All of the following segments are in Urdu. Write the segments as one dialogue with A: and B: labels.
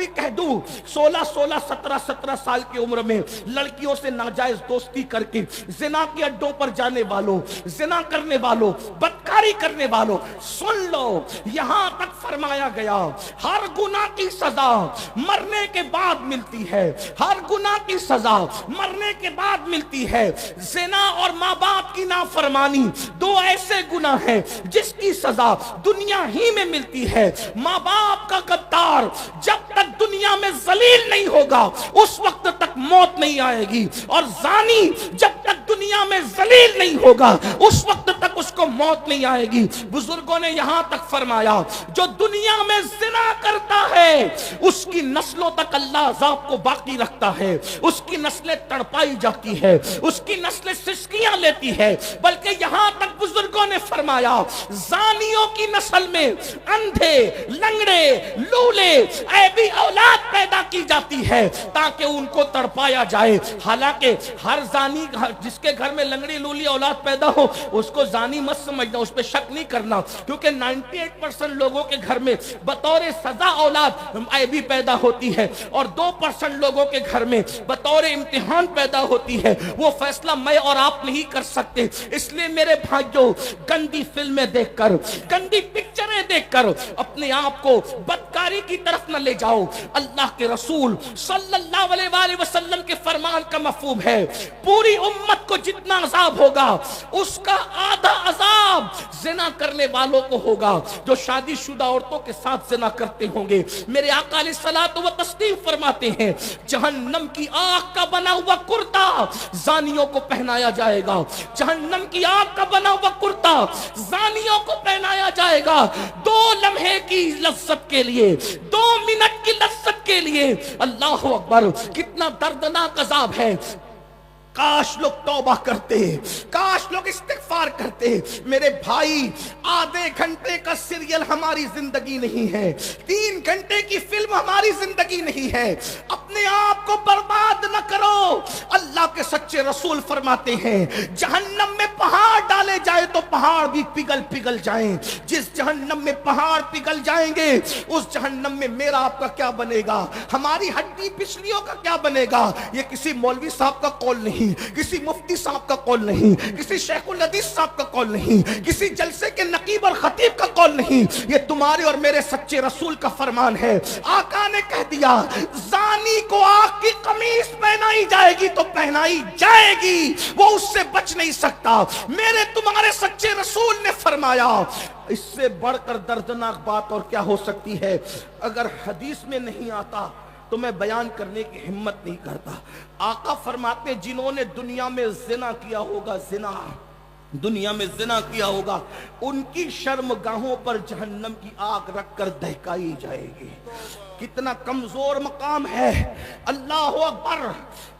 A: بھی کہہ دوں 17 سال کی عمر میں لڑکیوں سے ناجائز دوستی کر کے زنا کے اڈوں پر جانے والوں، زنا کرنے والوں، بدکاری کرنے والوں، سن لو، یہاں تک فرمایا گیا ہر گناہ کی سزا مرنے کے بعد ملتی ہے، ہر گناہ کی سزا مرنے کے بعد ملتی ہے۔ زنا اور ماں باپ کی نافرمانی دو ایسے گناہ ہیں جس کی سزا دنیا ہی میں ملتی ہے۔ ماں باپ کا غدار جب تک دنیا میں ذلیل نہیں ہوگا اس وقت تک موت نہیں آئے گی، اور زانی جب تک دنیا میں ذلیل نہیں ہوگا اس وقت تک اس کو موت نہیں آئے گی۔ بزرگوں نے یہاں تک فرمایا جو دنیا میں زنا کرتا ہے اس کی نسلوں تک اللہ عذاب کو باقی رکھتا ہے، اس کی نسلیں تڑپائی جاتی ہے، اس کی نسلیں سسکیاں لیتی ہے، بلکہ یہاں تک بزرگوں نے فرمایا زانیوں کی نسل میں اندھے، لنگڑے، لولے، عیبی اولاد پیدا کی جاتی ہے تاکہ ان کو تڑپایا جائے۔ حالانکہ ہر زانی جس کے گھر میں لنگڑی لولی اولاد پیدا ہو اس کو زانی مت سمجھنا، اس پہ شک نہیں کرنا، کیونکہ 98% لوگوں کے گھر میں بطور سزا اولاد عیبی پیدا ہوتی ہے اور 2% لوگوں کے گھر میں بطور امتحان پیدا ہوتی ہے۔ وہ فیصلہ میں اور آپ نہیں کر سکتے۔ اس لیے میرے بھائیوں، گندی فلمیں دیکھ کر، گندی پکچریں دیکھ کر اپنے آپ کو بدکاری کی طرف نہ لے جاؤ۔ اللہ کے رسول صلی اللہ علیہ وآلہ وسلم کے فرمان کا مفہوم ہے پوری امت کو جتنا عذاب ہوگا اس کا آدھا عذاب زنا کرنے والوں کو ہوگا جو شادی شدہ عورتوں کے ساتھ زنا کرتے ہوں گے۔ میرے آقا علیہ الصلوۃ والتسلیم فرماتے ہیں جہنم کی آگ کا بنا ہوا کرتا زانیوں کو پہنایا جائے گا، جہنم کی آگ کا بنا ہوا کرتا زانیوں کو پہنایا جائے گا 2 لمحے کی لذت کے لیے، 2 منٹ کی لذت کے لیے۔ اللہ اکبر، کتنا دردناک عذاب ہے۔ کاش لوگ توبہ کرتے، کاش لوگ استغفار کرتے۔ میرے بھائی، آدھے گھنٹے کا سیریل ہماری زندگی نہیں ہے، 3 گھنٹے کی فلم ہماری زندگی نہیں ہے۔ اپنے آپ کو برباد نہ کرو۔ اللہ کے سچے رسول فرماتے ہیں جہنم میں پہاڑ ڈالے جائے تو پہاڑ بھی پگھل پگھل جائیں۔ جس جہنم میں پہاڑ پگھل جائیں گے اس جہنم میں میرا آپ کا کیا بنے گا، ہماری ہڈی پچھلیوں کا کیا بنے گا۔ یہ کسی مولوی صاحب کا قول نہیں، کسی مفتی صاحب کا قول نہیں، کسی شیخ الحدیث صاحب کا قول نہیں، کسی جلسے کے نقیب اور خطیب کا قول نہیں، یہ تمہارے اور میرے سچے رسول کا فرمان ہے۔ آقا نے کہہ دیا زانی کو آگ کی قمیص پہنائی جائے گی تو پہنائی جائے گی، وہ اس سے بچ نہیں سکتا۔ میرے تمہارے سچے رسول نے فرمایا اس سے بڑھ کر دردناک بات اور کیا ہو سکتی ہے۔ اگر حدیث میں نہیں آتا تو میں بیان کرنے کی ہمت نہیں کرتا۔ آقا فرماتے ہیں جنہوں نے دنیا میں زنا کیا ہوگا، زنا دنیا میں زنا کیا ہوگا، ان کی شرمگاہوں پر جہنم کی آگ رکھ کر دہکائی جائے گی۔ کتنا کمزور مقام ہے، اللہ اکبر۔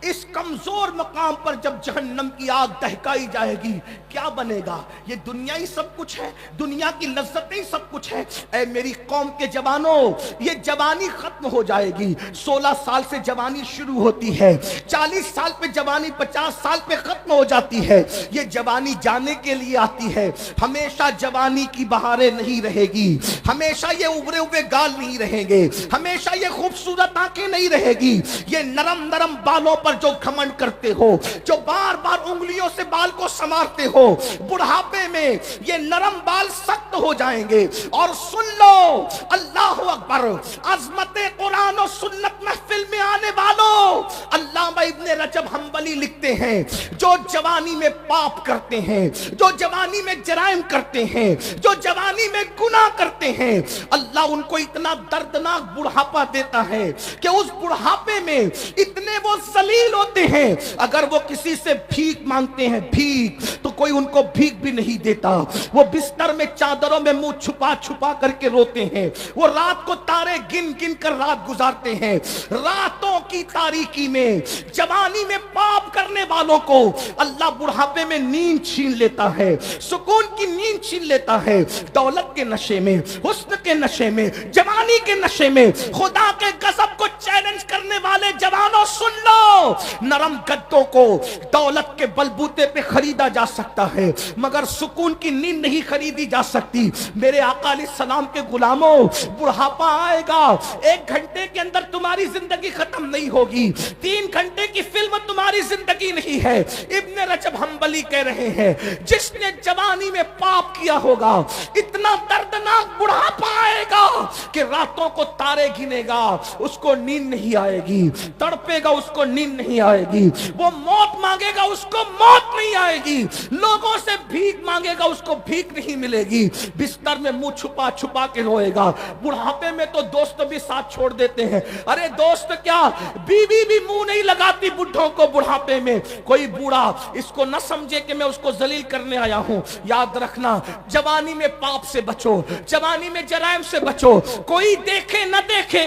A: اس کمزور مقام پر جب جہنم کی آگ دہکائی جائے گی کیا بنے گا؟ یہ دنیا ہی سب کچھ ہے، دنیا کی لذتیں سب کچھ ہے۔ اے میری قوم کے جوانوں، یہ جوانی ختم ہو جائے گی۔ 16 سال سے جوانی شروع ہوتی ہے، 40 سال پہ جوانی 50 سال پہ ختم ہو جاتی ہے۔ یہ جوانی جانے کے لیے آتی ہے، ہمیشہ جوانی کی بہاریں نہیں رہے گی، ہمیشہ یہ ابھرے ہوئے گال نہیں رہیں گے، ہمیشہ یہ خوبصورت آنکھیں نہیں رہے گی۔ یہ نرم نرم بالوں پر جو گھمنڈ کرتے ہو، جو بار بار انگلیوں سے بال کو سنوارتے ہو، بڑھاپے میں یہ نرم بال سخت ہو جائیں گے۔ اور سن لو، اللہ اکبر، عظمت قرآن و سنت محفل میں آنے والوں، علامہ ابن رجب حنبلی لکھتے ہیں جو جوانی میں پاپ کرتے ہیں، جو جوانی میں جرائم کرتے ہیں، جو جوانی میں گناہ کرتے ہیں، اللہ ان کو اتنا دردناک بڑھاپا دیتا ہے کہ اس بڑھاپے میں اتنے وہ ذلیل ہوتے ہیں، اگر وہ کسی سے بھیک مانگتے ہیں بھیک تو کوئی ان کو بھیک بھی نہیں دیتا۔ وہ بستر میں چادروں میں منہ چھپا چھپا کر کے روتے ہیں، وہ رات کو تارے گن گن کر رات گزارتے ہیں۔ راتوں کی تاریکی میں جوانی میں پاپ کرنے والوں کو اللہ بڑھاپے میں نیند چھین لیتا ہے، سکون کی نیند چھین لیتا ہے۔ دولت کے نشے میں، حسن کے نشے میں، جوانی کے نشے میں، خدا کے غضب کو چیلنج کرنے دیکھنے والے جوانوں سن لو، نرم گدوں کو دولت کے بلبوتے پہ خریدا جا سکتا ہے مگر سکون کی نیند نہیں خریدی جا سکتی۔ میرے آقا علیہ السلام کے غلاموں، بڑھاپا آئے گا، 1 گھنٹے کے اندر تمہاری زندگی ختم نہیں ہوگی، 3 گھنٹے کی فلم تمہاری زندگی نہیں ہے۔ ابن رجب حنبلی کہہ رہے ہیں جس نے جوانی میں پاپ کیا ہوگا اتنا دردناک بڑھاپا آئے گا کہ راتوں کو تارے گنے گا، اس کو نیند نہیں آئے گی، تڑپے گا اس کو نیند نہیں آئے گی، وہ موت مانگے گا اس کو موت نہیں آئے گی، لوگوں سے بھیک مانگے گا اس کو بھیک نہیں ملے گی، بستر میں منہ چھپا چھپا کے روئے گا۔ بڑھاپے میں تو دوست بھی ساتھ چھوڑ دیتے ہیں، ارے دوست کیا بیوی بھی منہ نہیں لگاتی بڈھوں کو بڑھاپے میں۔ کوئی بوڑھا اس کو نہ سمجھے کہ میں اس کو ذلیل کرنے آیا ہوں، یاد رکھنا جوانی میں پاپ سے بچو، جوانی میں جرائم سے بچو، کوئی دیکھے نہ دیکھے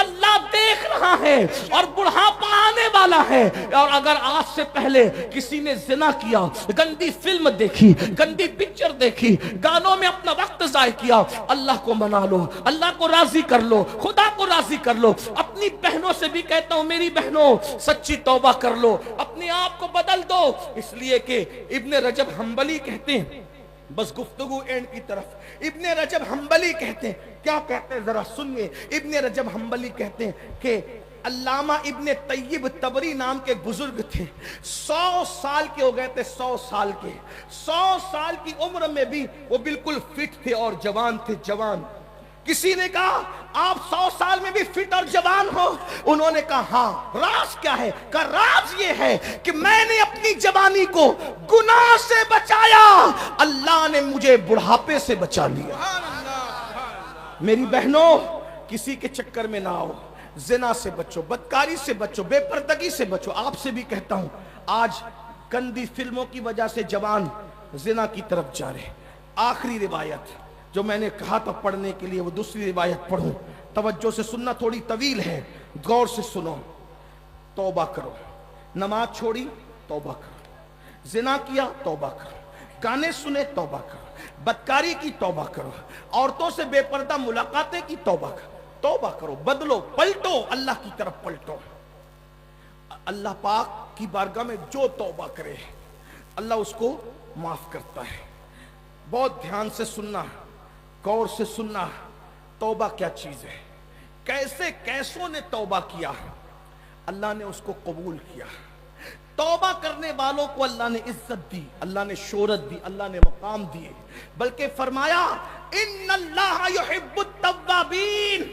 A: اللہ دیکھ رہا ہے اور بڑھاپا آنے والا ہے، اور اگر آج سے پہلے کسی نے زنا کیا، گندی فلم دیکھی، گندی پکچر دیکھی، گانوں میں اپنا وقت ضائع کیا، اللہ کو منا لو، اللہ کو راضی کر لو، خدا کو راضی کر لو۔ اپنی بہنوں سے بھی کہتا ہوں میری بہنوں سچی توبہ کر لو، اپنے آپ کو بدل دو، اس لیے کہ ابن رجب حنبلی کہتے ہیں، بس گفتگو اینڈ کی طرف، ابن رجب حنبلی کہتے ہیں، کیا کہتے ہیں ذرا سنیے۔ ابن رجب حنبلی کہتے ہیں کہ علامہ ابن طیب تبری نام کے بزرگ تھے، 100 سال کے ہو گئے تھے، 100 سال کے، 100 سال کی عمر میں بھی وہ بالکل فٹ تھے اور جوان تھے، جوان۔ کسی نے کہا آپ 100 سال میں بھی فٹ اور جوان ہو؟ انہوں نے کہا ہاں۔ راز کیا ہے؟ کہا راز یہ ہے کہ میں نے اپنی جوانی کو گناہ سے بچایا، اللہ نے مجھے بڑھاپے سے بچا لیا۔ میری بہنوں کسی کے چکر میں نہ آؤ، زنا سے بچو، بدکاری سے بچو، بے پردگی سے بچو۔ آپ سے بھی کہتا ہوں آج گندی فلموں کی وجہ سے جوان زنا کی طرف جا رہے۔ آخری روایت جو میں نے کہا تھا پڑھنے کے لیے وہ دوسری روایت پڑھوں، توجہ سے سننا، تھوڑی طویل ہے، غور سے سنو۔ توبہ کرو، نماز چھوڑی توبہ کرو، زنا کیا توبہ کرو، گانے سنے توبہ کرو، بدکاری کی توبہ کرو، عورتوں سے بے پردہ ملاقاتیں کی توبہ کرو، توبہ کرو، بدلو، پلٹو، اللہ کی طرف پلٹو۔ اللہ پاک کی بارگاہ میں جو توبہ کرے اللہ اس کو معاف کرتا ہے۔ بہت دھیان سے سننا، غور سے سننا، توبہ کیا چیز ہے، کیسے کیسوں نے توبہ کیا، اللہ نے اس کو قبول کیا۔ توبہ کرنے والوں کو اللہ نے عزت دی، اللہ نے شہرت دی، اللہ نے مقام دیے، بلکہ فرمایا ان اللہ یحب التوابین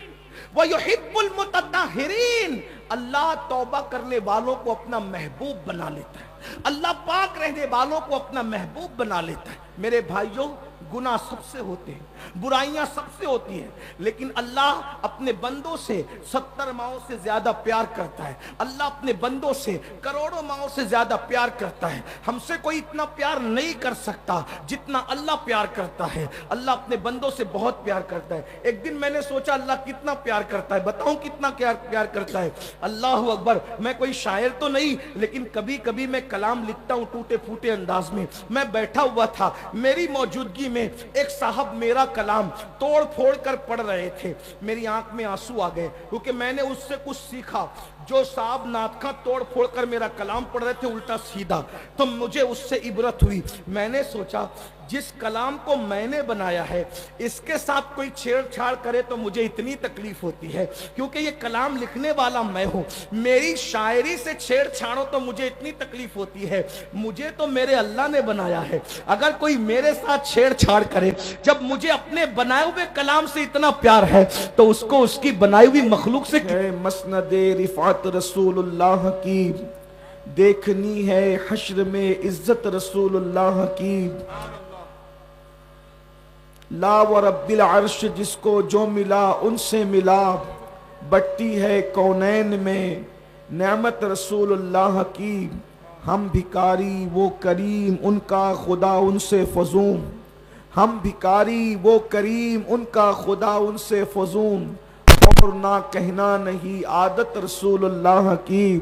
A: ویحب المتطہرین۔ اللہ توبہ کرنے والوں کو اپنا محبوب بنا لیتا ہے، اللہ پاک رہنے والوں کو اپنا محبوب بنا لیتا ہے۔ میرے بھائیوں گناہ سب سے ہوتے ہیں، برائیاں سب سے ہوتی ہیں، لیکن اللہ اپنے بندوں سے 70 ماؤں سے زیادہ پیار کرتا ہے، اللہ اپنے بندوں سے کروڑوں ماؤں سے زیادہ پیار کرتا ہے۔ ہم سے کوئی اتنا پیار نہیں کر سکتا جتنا اللہ پیار کرتا ہے، اللہ اپنے بندوں سے بہت پیار کرتا ہے۔ ایک دن میں نے سوچا اللہ کتنا پیار کرتا ہے، بتاؤں کتنا پیار کرتا ہے؟ اللہ اکبر۔ میں کوئی شاعر تو نہیں، لیکن کبھی کبھی میں کلام لکھتا ہوں ٹوٹے پھوٹے انداز میں۔ میں بیٹھا ہوا تھا، میری موجودگی میں ایک صاحب میرا کلام توڑ پھوڑ کر پڑھ رہے تھے، میری آنکھ میں آنسو آ گئے، کیونکہ میں نے اس سے کچھ سیکھا۔ جو صاحب نعت خواں توڑ پھوڑ کر میرا کلام پڑھ رہے تھے الٹا سیدھا، تو مجھے اس سے عبرت ہوئی۔ میں نے سوچا جس کلام کو میں نے بنایا ہے اس کے ساتھ کوئی چھیڑ چھاڑ کرے تو مجھے اتنی تکلیف ہوتی ہے، کیونکہ یہ کلام لکھنے والا میں ہوں، میری شاعری سے چھیڑ چھاڑو تو مجھے اتنی تکلیف ہوتی ہے۔ مجھے تو میرے اللہ نے بنایا ہے، اگر کوئی میرے ساتھ چھیڑ چھاڑ کرے، جب مجھے اپنے بنائے ہوئے کلام سے اتنا پیار ہے تو اس کو اس کی بنائی ہوئی مخلوق سے مسند رفعت رسول اللہ کی دیکھنی ہے، حشر میں عزت رسول اللہ کی۔ لا و رب العرش جس کو جو ملا ان سے ملا، بٹتی ہے کونین میں نعمت رسول اللہ کی۔ ہم بھکاری وہ کریم ان کا خدا ان سے فزون، ہم بھکاری وہ کریم ان کا خدا ان سے فزون، اور نہ کہنا نہیں عادت رسول اللہ کی۔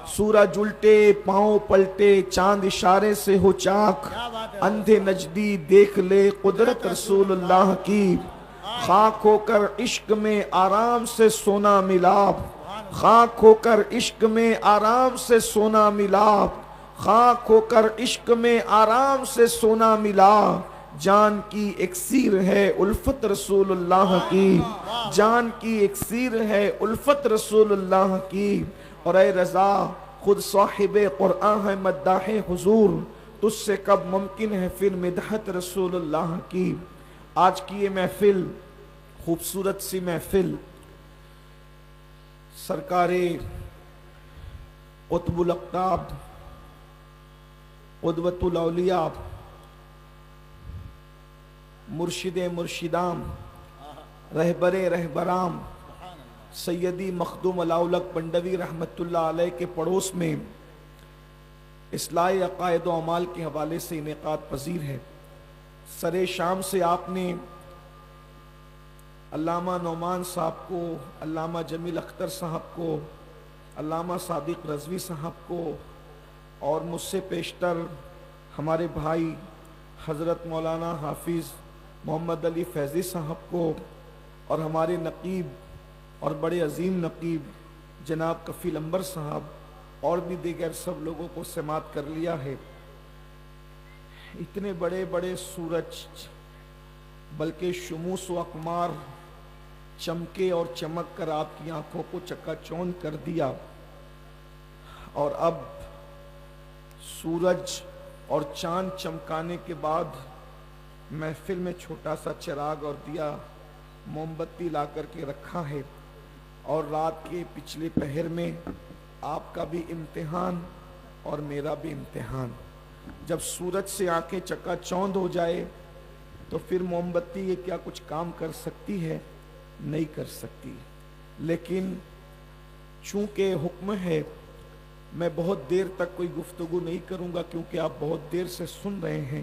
A: سورج الٹے پاؤں پلٹے چاند اشارے سے ہو چاک، اندھے نجدی دیکھ لے قدرت رسول اللہ کی۔ خاک ہو کر عشق میں آرام سے سونا ملا، خاک ہو کر عشق میں آرام سے سونا ملا، خاک ہو کر عشق میں آرام سے سونا ملا، جان کی اکسیر ہے الفت رسول اللہ کی، جان کی اکسیر ہے الفت رسول اللہ کی۔ اور اے رضا خود صاحب قرآن ہے مداح حضور، تجھ سے کب ممکن ہے پھر مدحت رسول اللہ کی۔ آج کی یہ محفل، خوبصورت سی محفل، سرکار قطب الاقطاب، قدوۃ الاولیاء، مرشد مرشدام، رہبر رہبرام، سیدی مخدوم علاؤلک پنڈوی رحمت اللہ علیہ کے پڑوس میں اصلاح عقائد و اعمال کے حوالے سے انعقاد پذیر ہے۔ سر شام سے آپ نے علامہ نعمان صاحب کو، علامہ جمیل اختر صاحب کو، علامہ صادق رضوی صاحب کو، اور مجھ سے پیشتر ہمارے بھائی حضرت مولانا حافظ محمد علی فیضی صاحب کو، اور ہمارے نقیب اور بڑے عظیم نقیب جناب کفیل انبر صاحب اور بھی دیگر سب لوگوں کو سماعت کر لیا ہے۔ اتنے بڑے بڑے سورج بلکہ شموس و اقمار چمکے اور چمک کر آپ کی آنکھوں کو چکا چوند کر دیا، اور اب سورج اور چاند چمکانے کے بعد محفل میں چھوٹا سا چراغ اور دیا موم بتی لا کر کے رکھا ہے، اور رات کے پچھلے پہر میں آپ کا بھی امتحان اور میرا بھی امتحان۔ جب سورج سے آنکھیں چکا چوند ہو جائے تو پھر موم بتی یہ کیا کچھ کام کر سکتی ہے؟ نہیں کر سکتی۔ لیکن چونکہ حکم ہے، میں بہت دیر تک کوئی گفتگو نہیں کروں گا کیونکہ آپ بہت دیر سے سن رہے ہیں۔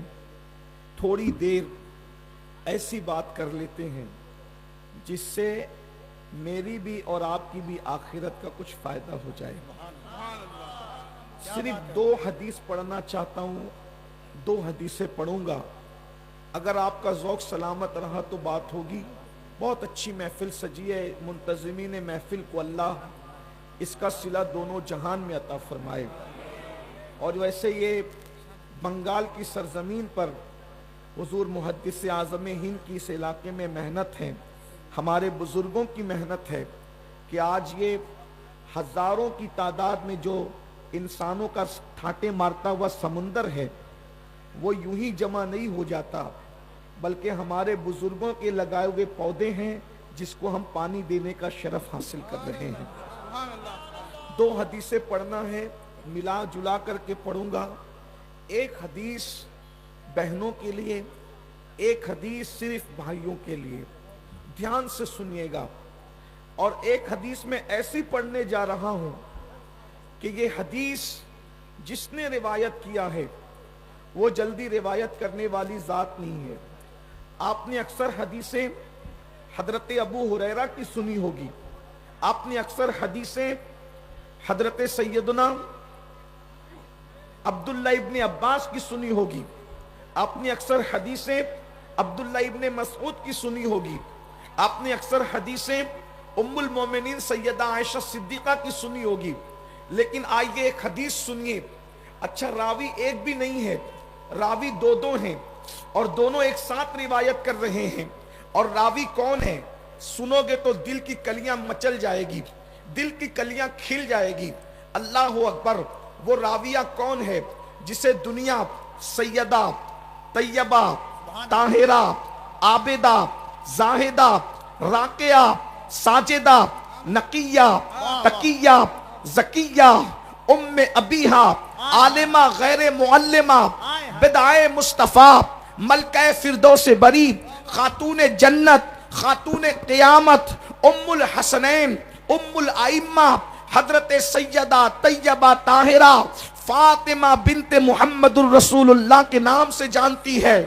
A: تھوڑی دیر ایسی بات کر لیتے ہیں جس سے میری بھی اور آپ کی بھی آخرت کا کچھ فائدہ ہو جائے۔ صرف 2 حدیث پڑھنا چاہتا ہوں، 2 حدیثیں پڑھوں گا۔ اگر آپ کا ذوق سلامت رہا تو بات ہوگی۔ بہت اچھی محفل سجی ہے، منتظمین محفل کو اللہ اس کا صلہ دونوں جہان میں عطا فرمائے۔ اور ویسے یہ بنگال کی سرزمین پر حضور محدث اعظم ہند کی اس علاقے میں محنت ہے، ہمارے بزرگوں کی محنت ہے کہ آج یہ ہزاروں کی تعداد میں جو انسانوں کا ٹھاٹے مارتا ہوا سمندر ہے وہ یوں ہی جمع نہیں ہو جاتا، بلکہ ہمارے بزرگوں کے لگائے ہوئے پودے ہیں جس کو ہم پانی دینے کا شرف حاصل کر رہے ہیں۔ 2 حدیثیں پڑھنا ہے، ملا جلا کر کے پڑھوں گا۔ ایک حدیث بہنوں کے لیے، ایک حدیث صرف بھائیوں کے لیے، دھیان سے سنیے گا۔ اور ایک حدیث میں ایسی پڑھنے جا رہا ہوں کہ یہ حدیث جس نے روایت کیا ہے وہ جلدی روایت کرنے والی ذات نہیں ہے۔ آپ نے اکثر حدیثیں حضرت ابو ہریرہ کی سنی ہوگی، آپ نے اکثر حدیثیں حضرت سیدنا عبداللہ ابن عباس کی سنی ہوگی، آپ نے اکثر حدیثیں عبداللہ ابن مسعود کی سنی ہوگی، آپ نے اکثر حدیثیں ام المومنین سیدہ عائشہ صدیقہ کی سنی ہوگی۔ لیکن آئیے ایک حدیث سنیے۔ اچھا، راوی ایک بھی نہیں ہے، راوی 2 ہیں، اور دونوں ایک ساتھ روایت کر رہے ہیں۔ اور راوی کون ہے؟ سنو گے تو دل کی کلیاں مچل جائے گی، دل کی کلیاں کھل جائے گی۔ اللہ اکبر! وہ راویہ کون ہے جسے دنیا سیدہ، طیبہ، طاہرہ، عابدہ، زاہدہ، راقیہ، ساجدہ، نقیہ، تقیہ، زکیہ، ام ابیہا، عالمہ غیر معلمہ، بدعائے مصطفیٰ، ملکہ فردوس بری، خاتون جنت، خاتون قیامت، ام الحسنین، ام الائمہ، حضرت سیدہ طیبہ طاہرہ فاطمہ بنت محمد الرسول اللہ کے نام سے جانتی ہے۔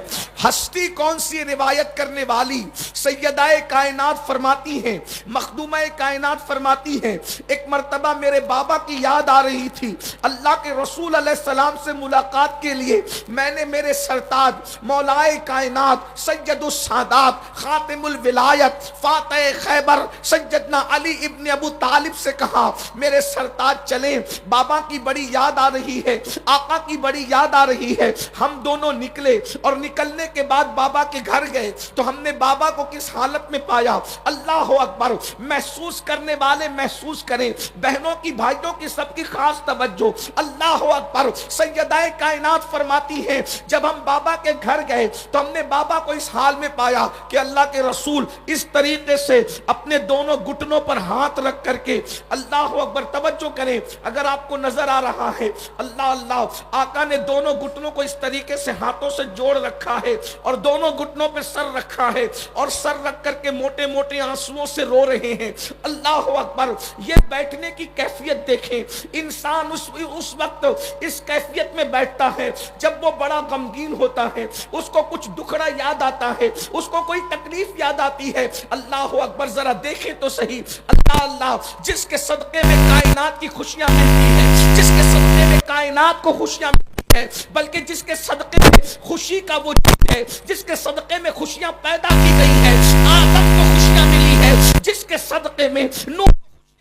A: ہستی کون سی روایت کرنے والی؟ سیدہ کائنات فرماتی ہیں، مخدومہ کائنات فرماتی ہیں، ایک مرتبہ میرے بابا کی یاد آ رہی تھی، اللہ کے رسول علیہ السلام سے ملاقات کے لیے میں نے میرے سرتاج مولائے کائنات سید السادات خاتم الولایت فاتح خیبر سیدنا علی ابن ابو طالب سے کہا میرے سرتاج چلیں، بابا کی بڑی یاد آ رہی ہے، آقا کی بڑی یاد آ رہی ہے۔ ہم دونوں نکلے اور نکلنے کے بعد بابا کے گھر گئے تو ہم نے بابا کو کس حالت میں پایا، اللہ اکبر، محسوس کرنے والے محسوس کریں، بہنوں کی بھائیوں کی سب کی خاص توجہ، اللہ اکبر۔ سیدہ کائنات فرماتی ہے جب ہم بابا کے گھر گئے تو ہم نے بابا کو اس حال میں پایا کہ اللہ کے رسول اس طریقے سے اپنے دونوں گھٹنوں پر ہاتھ رکھ کر کے، اللہ اکبر، توجہ کریں اگر آپ کو نظر آ رہا ہے، اللہ اللہ، آقا نے دونوں گھٹنوں کو اس طریقے سے ہاتھوں سے جوڑ رکھا ہے اور دونوں گھٹنوں پہ سر رکھا ہے اور سر رکھ کر کے موٹے موٹے آنسوؤں سے رو رہے ہیں، اللہ اکبر۔ یہ بیٹھنے کی کیفیت دیکھیں، انسان اس وقت اس کیفیت میں بیٹھتا ہے جب وہ بڑا غمگین ہوتا ہے، اس کو کچھ دکھڑا یاد آتا ہے، اس کو کوئی تکلیف یاد آتی ہے، اللہ اکبر۔ ذرا دیکھیں تو صحیح، اللہ اللہ، جس کے صدقے میں کائنات کی خوشیاں ملتی ہیں، جس کے صدقے میں کائنات کو خوشیاں ملتی ہیں، بلکہ جس کے صدقے میں خوشی کا وجود ہے، جس کے صدقے میں خوشیاں پیدا کی گئی ہے، آدم کو خوشیاں ملی ہے، جس کے صدقے میں نوح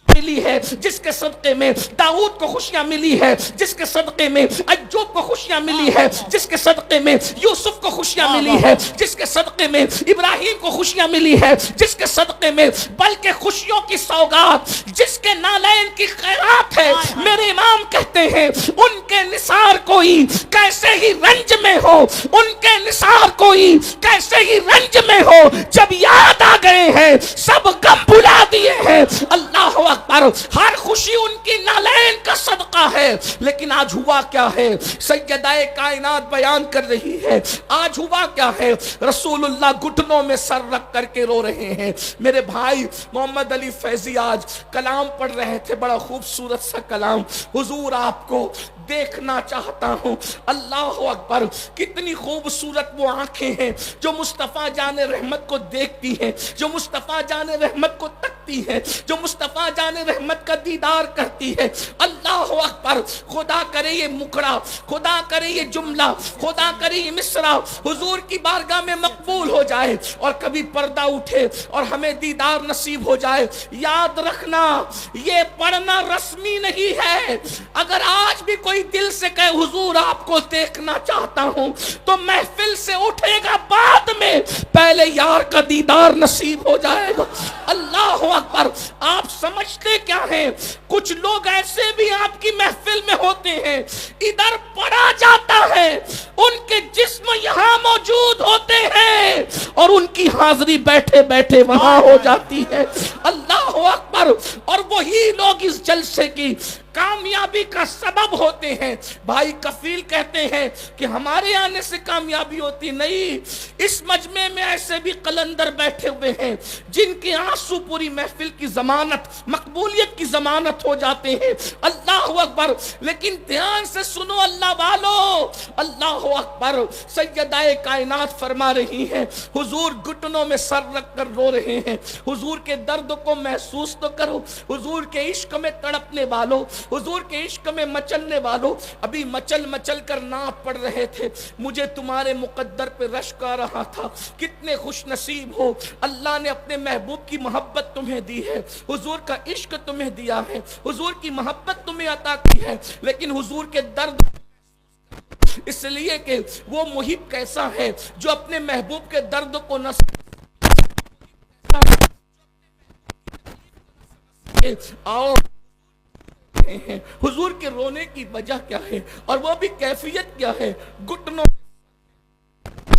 A: ملی ہے، جس کے صدقے میں داؤد کو خوشیاں ملی ہے، جس کے صدقے میں ایوب کو خوشیاں ملی ہے، جس کے صدقے میں یوسف کو خوشیاں ملی ہے، جس کے صدقے میں ابراہیم کو خوشیاں ملی ہے، جس کے صدقے میں بلکہ خوشیوں کی سوغات، جس کے نالین کی خیرات ہے، میرے امام کہتے ہیں ان کے نثار کوئی کیسے ہی رنج میں ہو، ان کے نثار کوئی کیسے ہی رنج میں ہو، جب یاد آ گئے ہیں سب غم بھلا دیے ہیں، اللہ اکبر۔ ہر خوشی ان کی نالین کا صدقہ ہے، لیکن آج ہوا کیا ہے؟ سیدہ کائنات بیان کر رہی ہے آج ہوا کیا ہے؟ رسول اللہ گھٹنوں میں سر رکھ کر کے رو رہے ہیں۔ میرے بھائی محمد علی فیضی آج کلام پڑھ رہے تھے، بڑا خوبصورت سا کلام، حضور آپ کو دیکھنا چاہتا ہوں، اللہ اکبر۔ کتنی خوبصورت وہ آنکھیں ہیں جو مصطفیٰ جان رحمت کو دیکھتی ہیں، جو مصطفیٰ جان رحمت کو تکتی ہیں، جو مصطفیٰ جان رحمت کا دیدار کرتی ہے، اللہ اکبر۔ خدا کرے یہ مکڑا، خدا کرے یہ جملہ، خدا کرے یہ مصرع حضور کی بارگاہ میں مقبول ہو جائے اور کبھی پردہ اٹھے اور ہمیں دیدار نصیب ہو جائے۔ یاد رکھنا یہ پڑھنا رسمی نہیں ہے، اگر آج بھی کوئی دل سے کہے حضور آپ کو دیکھنا چاہتا ہوں تو محفل سے اٹھے گا بعد میں، پہلے یار کا دیدار نصیب ہو جائے گا، اللہ اکبر۔ آپ سمجھتے کیا ہیں؟ کچھ لوگ ایسے بھی آپ کی محفل میں ہوتے ہیں، ادھر پڑھا جاتا ہے، ان کے جسم یہاں موجود ہوتے ہیں اور ان کی حاضری بیٹھے بیٹھے وہاں ہو جاتی ہے، اللہ اکبر۔ اور وہی لوگ اس جلسے کی کامیابی کا سبب ہوتے ہیں۔ بھائی کفیل کہتے ہیں کہ ہمارے آنے سے کامیابی ہوتی نہیں، اس مجمع میں ایسے بھی قلندر بیٹھے ہوئے ہیں جن کے آنسو پوری محفل کی ضمانت، مقبولیت کی ضمانت ہو جاتے ہیں، اللہ اکبر۔ لیکن دھیان سے سنو اللہ والو، اللہ اکبر۔ سیدہ کائنات فرما رہی ہیں حضور گھٹنوں میں سر رکھ کر رو رہے ہیں، حضور کے درد کو محسوس تو کرو، حضور کے عشق میں تڑپنے والوں، حضور کے عشق میں مچلنے والوں، ابھی مچل مچل کر ناپ پڑ رہے تھے، مجھے تمہارے مقدر پہ رشک آ رہا تھا، کتنے خوش نصیب ہو، اللہ نے اپنے محبوب کی محبت تمہیں دی ہے، حضور کا عشق تمہیں دیا ہے، حضور کی محبت تمہیں عطا کی ہے، لیکن حضور کے درد اس لیے کہ وہ محب کیسا ہے جو اپنے محبوب کے درد کو نہ آؤ حضور کے رونے کی وجہ کیا ہے اور وہ بھی کیفیت کیا ہے؟ گھٹنوں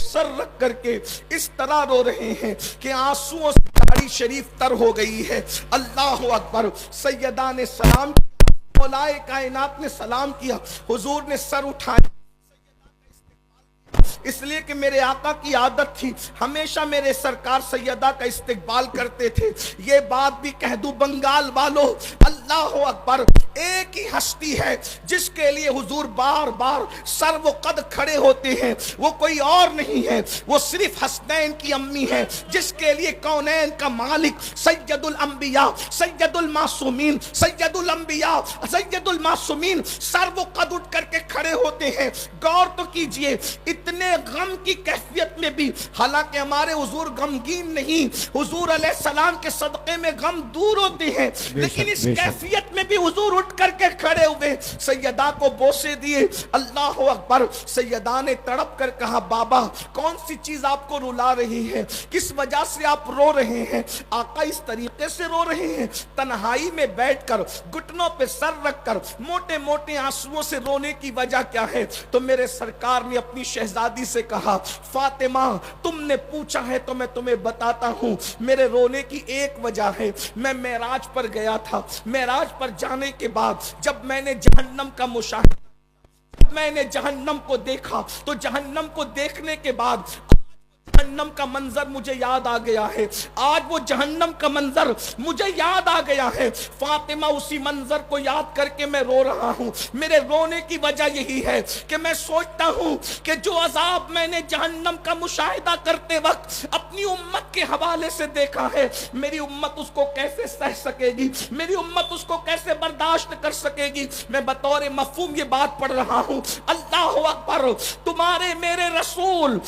A: سر رکھ کر کے اس طرح رو رہے ہیں کہ آنسوؤں سے داڑھی شریف تر ہو گئی ہے، اللہ اکبر۔ سیدہ نے سلام کیا، مولائے کائنات نے سلام کیا، حضور نے سر اٹھایا، اس لیے کہ میرے آقا کی عادت تھی ہمیشہ میرے سرکار سیدہ کا استقبال کرتے تھے۔ یہ بات بھی کہہ دوں بنگال والوں، اللہ اکبر، ایک ہی ہستی ہے جس کے لیے حضور بار بار سر و قد کھڑے ہوتے ہیں، وہ کوئی اور نہیں ہے، وہ صرف حسنین کی امی ہے، جس کے لیے کونین کا مالک سید الانبیاء سید المعصومین سید الانبیاء سید المعصومین سر و قد اٹھ کر کے کھڑے ہوتے ہیں۔ غور تو کیجئے، اتنے غم کی کیفیت میں بھی، حالانکہ ہمارے حضور غمگین نہیں، حضور علیہ السلام کے صدقے میں غم دور ہوتے ہیں، لیکن اس کیفیت میں بھی حضور اٹھ کر کے کھڑے ہوئے، سیدہ کو بوسے دیے۔ اللہ اکبر۔ سیدہ نے تڑپ کر کہا بابا کون سی چیز آپ کو رلا رہی ہے، کس وجہ سے آپ رو رہے ہیں؟ آقا اس طریقے سے رو رہے ہیں، تنہائی میں بیٹھ کر گھٹنوں پہ سر رکھ کر موٹے موٹے آنسوؤں سے رونے کی وجہ کیا ہے؟ تو میرے سرکار نے اپنی شہزادی سے کہا فاطمہ تم نے پوچھا ہے تو میں تمہیں بتاتا ہوں، میرے رونے کی ایک وجہ ہے، میں معراج پر گیا تھا، معراج پر جانے کے بعد جب میں نے جہنم کا مشاہدہ، میں نے جہنم کو دیکھا تو جہنم کو دیکھنے کے بعد جہنم کا منظر مجھے یاد آ گیا ہے، آج وہ جہنم کا منظر مجھے یاد آ گیا ہے، فاطمہ اسی منظر کو یاد کر کے میں رو رہا ہوں۔ میرے رونے کی وجہ یہی ہے کہ میں سوچتا ہوں کہ جو عذاب میں نے جہنم کا مشاہدہ کرتے وقت اپنی امت کے حوالے سے دیکھا ہے، میری امت اس کو کیسے سہ سکے گی، میری امت اس کو کیسے برداشت کر سکے گی؟ میں بطور مفہوم یہ بات پڑھ رہا ہوں۔ اللہ اکبر۔ تمہارے میرے رسول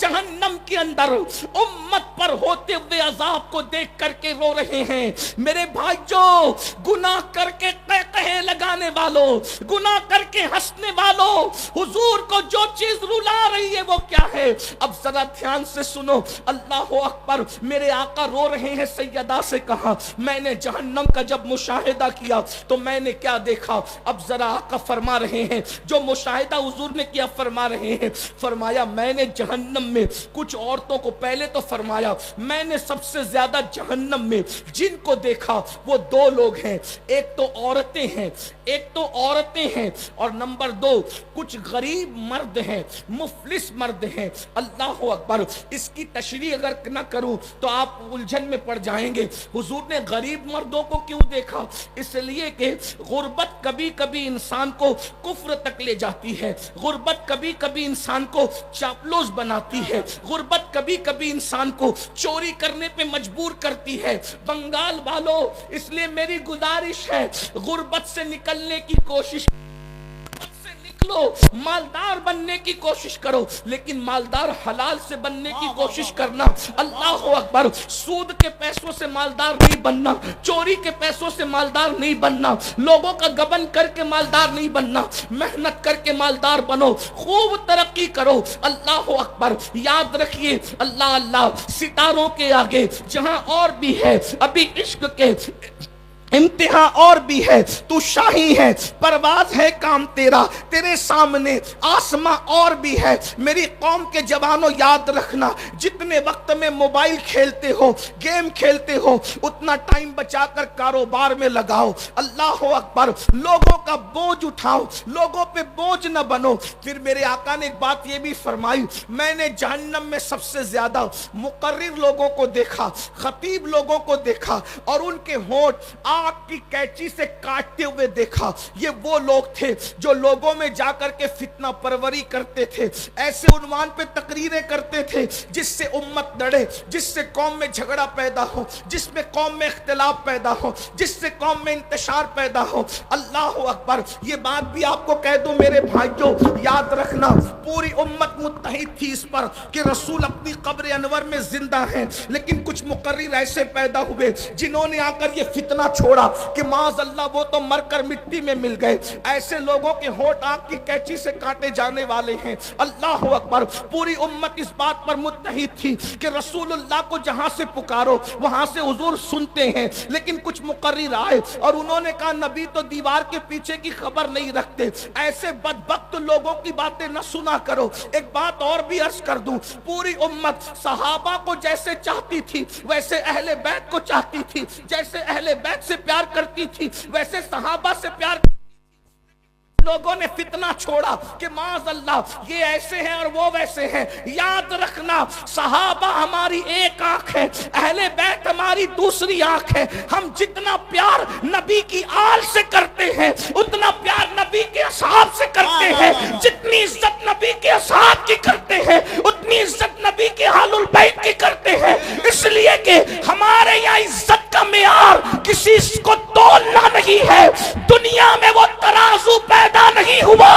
A: جہنم کے اندر امت پر ہوتے ہوئے عذاب کو دیکھ کر کے رو رہے ہیں۔ میرے بھائیوں، گناہ کر کے قہقہے لگانے والوں، گناہ کر کے ہنسنے والوں، حضور کو جو چیز رلا رہی ہے وہ کیا ہے؟ اب ذرا دھیان سے سنو۔ اللہ اکبر۔ میرے آقا رو رہے ہیں۔ سیدہ سے کہا میں نے جہنم کا جب مشاہدہ کیا تو میں نے کیا دیکھا؟ اب ذرا آقا فرما رہے ہیں، جو مشاہدہ حضور نے کیا فرما رہے ہیں، فرمایا میں نے جہنم میں کچھ عورتوں کو، پہلے تو فرمایا میں نے سب سے زیادہ جہنم میں جن کو دیکھا وہ دو لوگ ہیں، ایک تو عورتیں ہیں، ایک تو عورتیں ہیں، اور نمبر دو کچھ غریب مرد ہیں، مفلس مرد ہیں۔ اللہ اکبر۔ اس کی تشریح اگر نہ کروں تو آپ الجھن میں پڑ جائیں گے۔ حضور نے غریب مردوں کو کیوں دیکھا؟ اس لیے کہ غربت کبھی کبھی انسان کو کفر تک لے جاتی ہے، غربت کبھی کبھی انسان کو چاپلوس بناتی ہے، غربت کبھی کبھی انسان کو چوری کرنے پہ مجبور کرتی ہے۔ بنگال والوں، اس لیے میری گزارش ہے غربت سے نکلنے کی کوشش، مالدار بننے کی کوشش کرو، لیکن مالدار حلال سے بننے کی کوشش کرنا۔ اللہ اکبر۔ سود کے پیسوں سے مالدار نہیں بننا، چوری کے پیسوں سے مالدار نہیں بننا، لوگوں کا گبن کر کے مالدار نہیں بننا، محنت کر کے مالدار بنو، خوب ترقی کرو۔ اللہ اکبر۔ یاد رکھیے اللہ اللہ ستاروں کے آگے جہاں اور بھی ہے ابھی عشق کے امتحان اور بھی ہے، تو شاہی ہے، پرواز ہے کام تیرا، تیرے سامنے آسماں اور بھی ہے۔ میری قوم کے جوانوں یاد رکھنا، جتنے وقت میں موبائل کھیلتے ہو، گیم کھیلتے ہو، اتنا ٹائم بچا کر کاروبار میں لگاؤ۔ اللہ اکبر۔ لوگوں کا بوجھ اٹھاؤ، لوگوں پہ بوجھ نہ بنو۔ پھر میرے آقا نے ایک بات یہ بھی فرمائی، میں نے جہنم میں سب سے زیادہ مقرر لوگوں کو دیکھا، خطیب لوگوں کو دیکھا، اور ان کے ہونٹ آگ کی کینچی سے کاٹتے ہوئے دیکھا۔ یہ وہ لوگ تھے جو لوگوں میں جا کر کے فتنہ پروری کرتے تھے، ایسے عنوان پہ تقریریں کرتے تھے جس سے امت لڑے، جس سے قوم میں جھگڑا پیدا ہو، جس میں قوم میں اختلاف پیدا ہو، جس سے قوم میں انتشار پیدا ہو۔ اللہ اکبر۔ یہ بات بھی آپ کو کہہ دوں میرے بھائیوں، یاد رکھنا پوری امت متحد تھی اس پر کہ رسول اپنی قبر انور میں زندہ ہیں، لیکن کچھ مقرر ایسے پیدا ہوئے جنہوں نے آ کر یہ فتنہ چھوڑا کہ معاذ اللہ وہ تو مر کر مٹی میں مل گئے۔ ایسے لوگوں کے ہونٹ آگ کی کینچی سے کاٹے جانے والے ہیں۔ اللہ اکبر۔ پوری امت اس بات پر متحد تھی کہ رسول اللہ کو جہاں سے پکارو وہاں سے حضور سنتے ہیں، لیکن کچھ مقرر آئے اور انہوں نے کہا نبی تو دیوار کے پیچھے کی خبر نہیں رکھتے، ایسے بدبخت لوگوں کی باتیں نہ سنا کرو۔ ایک بات اور بھی عرض کر دوں، پوری امت صحابہ کو جیسے چاہتی تھی ویسے اہل بیت کو چاہتی تھی، جیسے اہل بیت سے پیار کرتی تھی ویسے صحابہ سے پیار لوگوں نے فتنہ چھوڑا کہ معاذ اللہ یہ ایسے ہیں اور وہ ویسے ہیں، یاد رکھنا صحابہ ہماری ایک آنکھ ہے، اہل بیت ہماری دوسری آنکھ ہے۔ ہم جتنا پیار نبی کی آل سے کرتے ہیں اتنا پیار نبی کے اصحاب سے کرتے ہیں، جتنی عزت نبی کے اصحاب کی کرتے ہیں اتنی عزت نبی کے اہل البیت کی کرتے ہیں، اس لیے کہ ہمارے یہاں عزت کا معیار کسی کو تولنا نہیں ہے۔ دنیا میں وہ ترازو پیدا نہیں ہوا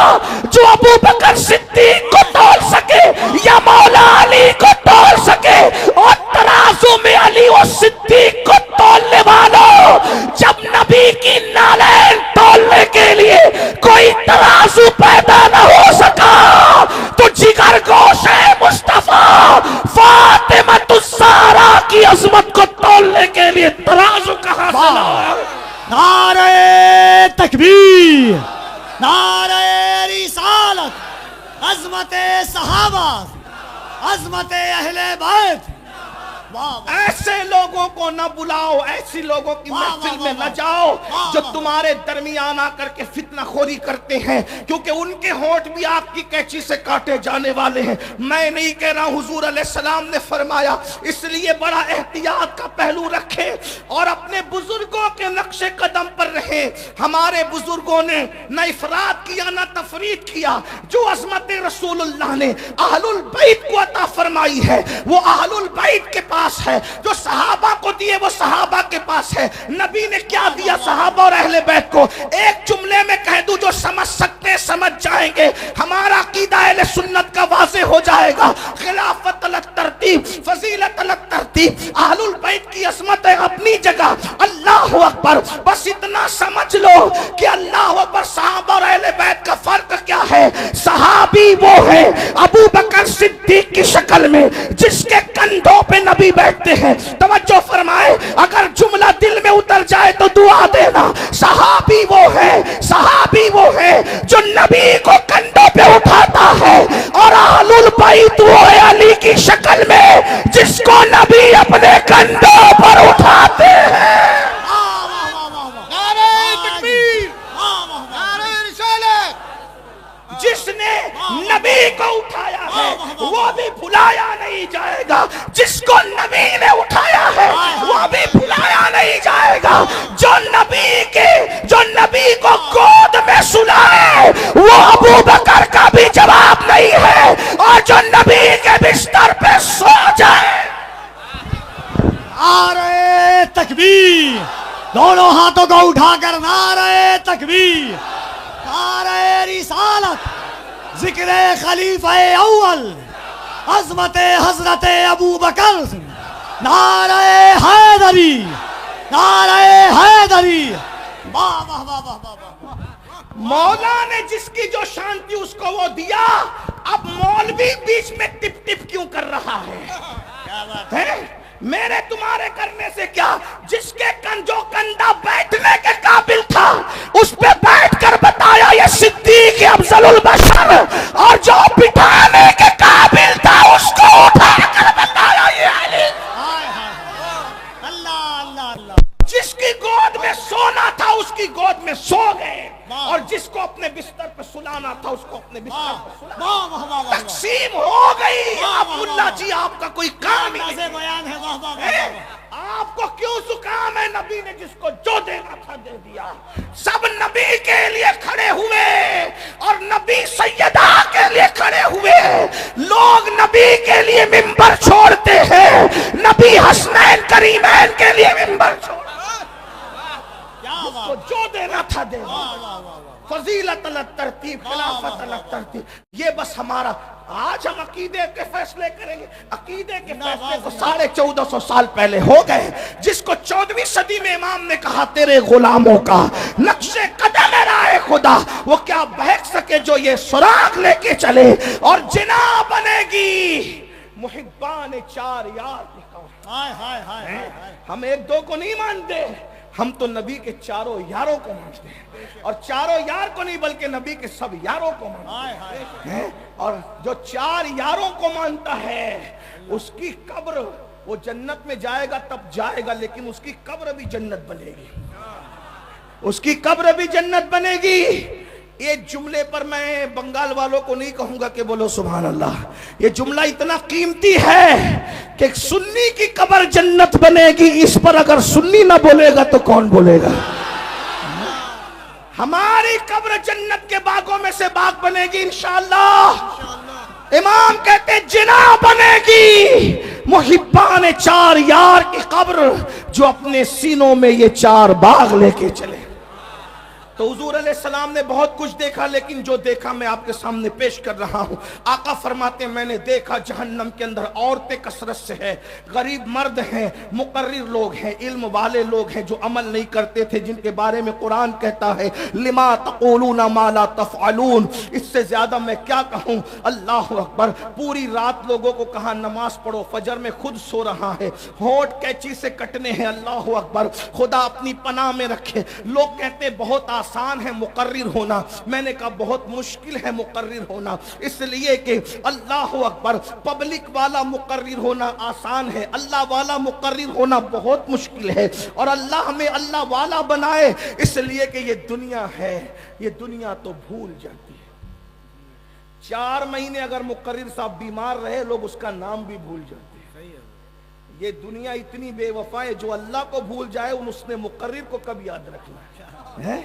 A: جو ابو بکر صدیق کو تول سکے یا مولا علی کو تول سکے، اور ترازو میں علی و صدیق کو تولنے والوں، جب نبی کی نالین تولنے کے لیے کوئی ترازو پیدا نہ ہو سکا تو جگر گوش مصطفیٰ فاطمہ الزہرا کی عظمت کو تولنے کے لیے ترازو کہاں سے لایا؟
B: نعرہ تکبیر، نعرہ رسالت، عظمت صحابہ، عظمت اہل بیت۔
A: ایسے لوگوں کو نہ بلاؤ، ایسی لوگوں کی محفل میں نہ جاؤ جو تمہارے درمیان آ کر کے فتنہ خوری کرتے ہیں، کیونکہ ان کے ہونٹ بھی آگ کی قینچی سے کاٹے جانے والے ہیں۔ میں نہیں کہہ رہا، حضور علیہ السلام نے فرمایا، اس لیے بڑا احتیاط کا پہلو رکھیں اور اپنے بزرگوں کے نقش قدم پر رہیں۔ ہمارے بزرگوں نے نہ افراد کیا نہ تفرید کیا، جو عظمت رسول اللہ نے اہل البیت کو عطا فرمائی ہے وہ اہل البیت کے پاس ہے، جو صحابہ کو دیے وہ صحابہ کے پاس ہے۔ نبی نے کیا دیا صحابہ اور اہل بیت کو؟ ایک جملے میں کہہ دوں، جو سمجھ سکتے سمجھ جائیں گے، ہمارا عقیدہ اہل سنت کا واضح ہو جائے گا۔ خلافت الگ ترتیب، فضیلت الگ ترتیب، اہل البیت کی عظمت ہے اپنی جگہ۔ اللہ اکبر، بس اتنا سمجھ لو کہ اللہ اکبر صحابہ اور اہل بیت کا فرق کیا ہے۔ صحابی وہ ہے ابو بکر صدیق کی شکل میں جس کے کندھوں پہ نبی بیٹھتے ہیں۔ توجہ فرمائے، اگر جملہ دل میں اتر جائے تو دعا دینا۔ صحابی وہ ہے جو نبی کو کندھوں پہ اٹھاتا ہے، اور اہل البیت وہ ہے علی کی شکل میں جس کو نبی اپنے کندھوں پر اٹھاتے ہیں۔ جس نے نبی کو اٹھایا ہے وہ بھی بھلایا نہیں جائے گا، جس کو نبی نے اٹھایا ہے وہ بھی بھلایا نہیں جائے گا۔ جو نبی کو گود میں سلائے وہ ابو بکر کا بھی جواب نہیں ہے، اور جو نبی کے بستر پہ سو جائے۔
B: نعرہ تکبیر، دونوں ہاتھوں کو اٹھا کر نعرہ تکبیر، نعرہ رسالت، ذکر خلیفہ اول، عظمت حضرت ابو بکر، نعرہ حیدری، نعرہ حیدری۔ واہ واہ واہ واہ واہ۔
A: مولا نے جس کی جو شان تھی اس کو وہ دیا، اب مولوی بیچ میں ٹپ ٹپ کیوں کر رہا ہے؟ میرے تمہارے کرنے سے کیا؟ جس کے جو کندھا بیٹھنے کے قابل تھا اس پہ بیٹھ کر بتایا یہ صدیق افضل البشر، اور جو بٹھانے کے قابل تھا اس کو اٹھا کر بتایا یہ علی۔
B: اللہ اللہ اللہ۔
A: جس کی گود میں سونا تھا اس کی گود میں سو گئے، اور جس کو اپنے بستر پر سلانا تھا اس کو اپنے بستر پر سلانا۔ تقسیم ہو گئی۔ اب اللہ جی آپ کا کوئی کام ہی نہیں، آپ کو کیوں زکام ہے؟ نبی نے جس کو جو دینا تھا دے دیا۔ سب نبی کے لیے کھڑے ہوئے اور نبی سیدہ کے لیے کھڑے ہوئے۔ لوگ نبی کے لیے منبر چھوڑتے ہیں، نبی حسنین کریمین کے لیے منبر چھوڑتے ہیں۔ جس کو جو دینا تھا دے دیا۔ فضیلت الگ ترتیب، خلافت الگ ترتیب۔ یہ بس ہمارا، آج ہم عقیدے کے فیصلے کریں گے۔ عقیدے کے فیصلے تو 1450 سال پہلے ہو گئے۔ جس کو 14ویں صدی میں امام نے کہا تیرے غلاموں کا نقش قدم ہے راہ خدا، وہ کیا بہک سکے جو یہ سراغ لے کے چلے، اور جنا بنے گی محبان چار یار لکھا۔ ہم ایک دو کو نہیں مانتے، ہم تو نبی کے چاروں یاروں کو مانتے ہیں، اور چاروں یار کو نہیں بلکہ نبی کے سب یاروں کو مانتے ہیں۔ اور جو چار یاروں کو مانتا ہے اس کی قبر، وہ جنت میں جائے گا تب جائے گا، لیکن اس کی قبر بھی جنت بنے گی، اس کی قبر بھی جنت بنے گی۔ یہ جملے پر میں بنگال والوں کو نہیں کہوں گا کہ بولو سبحان اللہ. یہ جملہ اتنا قیمتی ہے کہ سنی کی قبر جنت بنے گی. اس پر اگر سنی نہ بولے گا تو کون بولے گا؟ ہماری قبر جنت کے باغوں میں سے باغ بنے گی انشاءاللہ. امام کہتے جنا بنے گی محبان چار یار کی قبر جو اپنے سینوں میں یہ چار باغ لے کے چلے. تو حضور علیہ السلام نے بہت کچھ دیکھا، لیکن جو دیکھا میں آپ کے سامنے پیش کر رہا ہوں. آقا فرماتے ہیں میں نے دیکھا جہنم کے اندر عورتیں کثرت سے ہیں، غریب مرد ہیں، مقرر لوگ ہیں، علم والے لوگ ہیں جو عمل نہیں کرتے تھے، جن کے بارے میں قرآن کہتا ہے لما تقولون ما لا تفعلون. اس سے زیادہ میں کیا کہوں. اللہ اکبر. پوری رات لوگوں کو کہا نماز پڑھو، فجر میں خود سو رہا ہے، ہونٹ کینچی سے کٹنے ہیں. اللہ اکبر. خدا اپنی پناہ میں رکھے. لوگ کہتے بہت آسان ہے مقرر ہونا. میں نے کہا بہت مشکل ہے مقرر ہونا، اس لیے کہ اللہ اکبر پبلک والا مقرر ہونا آسان ہے، اللہ والا مقرر ہونا بہت مشکل ہے. اور اللہ ہمیں اللہ والا بنائے، اس لیے کہ یہ دنیا ہے، یہ دنیا تو بھول جاتی ہے. 4 مہینے اگر مقرر صاحب بیمار رہے لوگ اس کا نام بھی بھول جاتے ہیں. یہ دنیا اتنی بے وفا ہے، جو اللہ کو بھول جائے اس نے مقرر کو کب یاد رکھنا ہے؟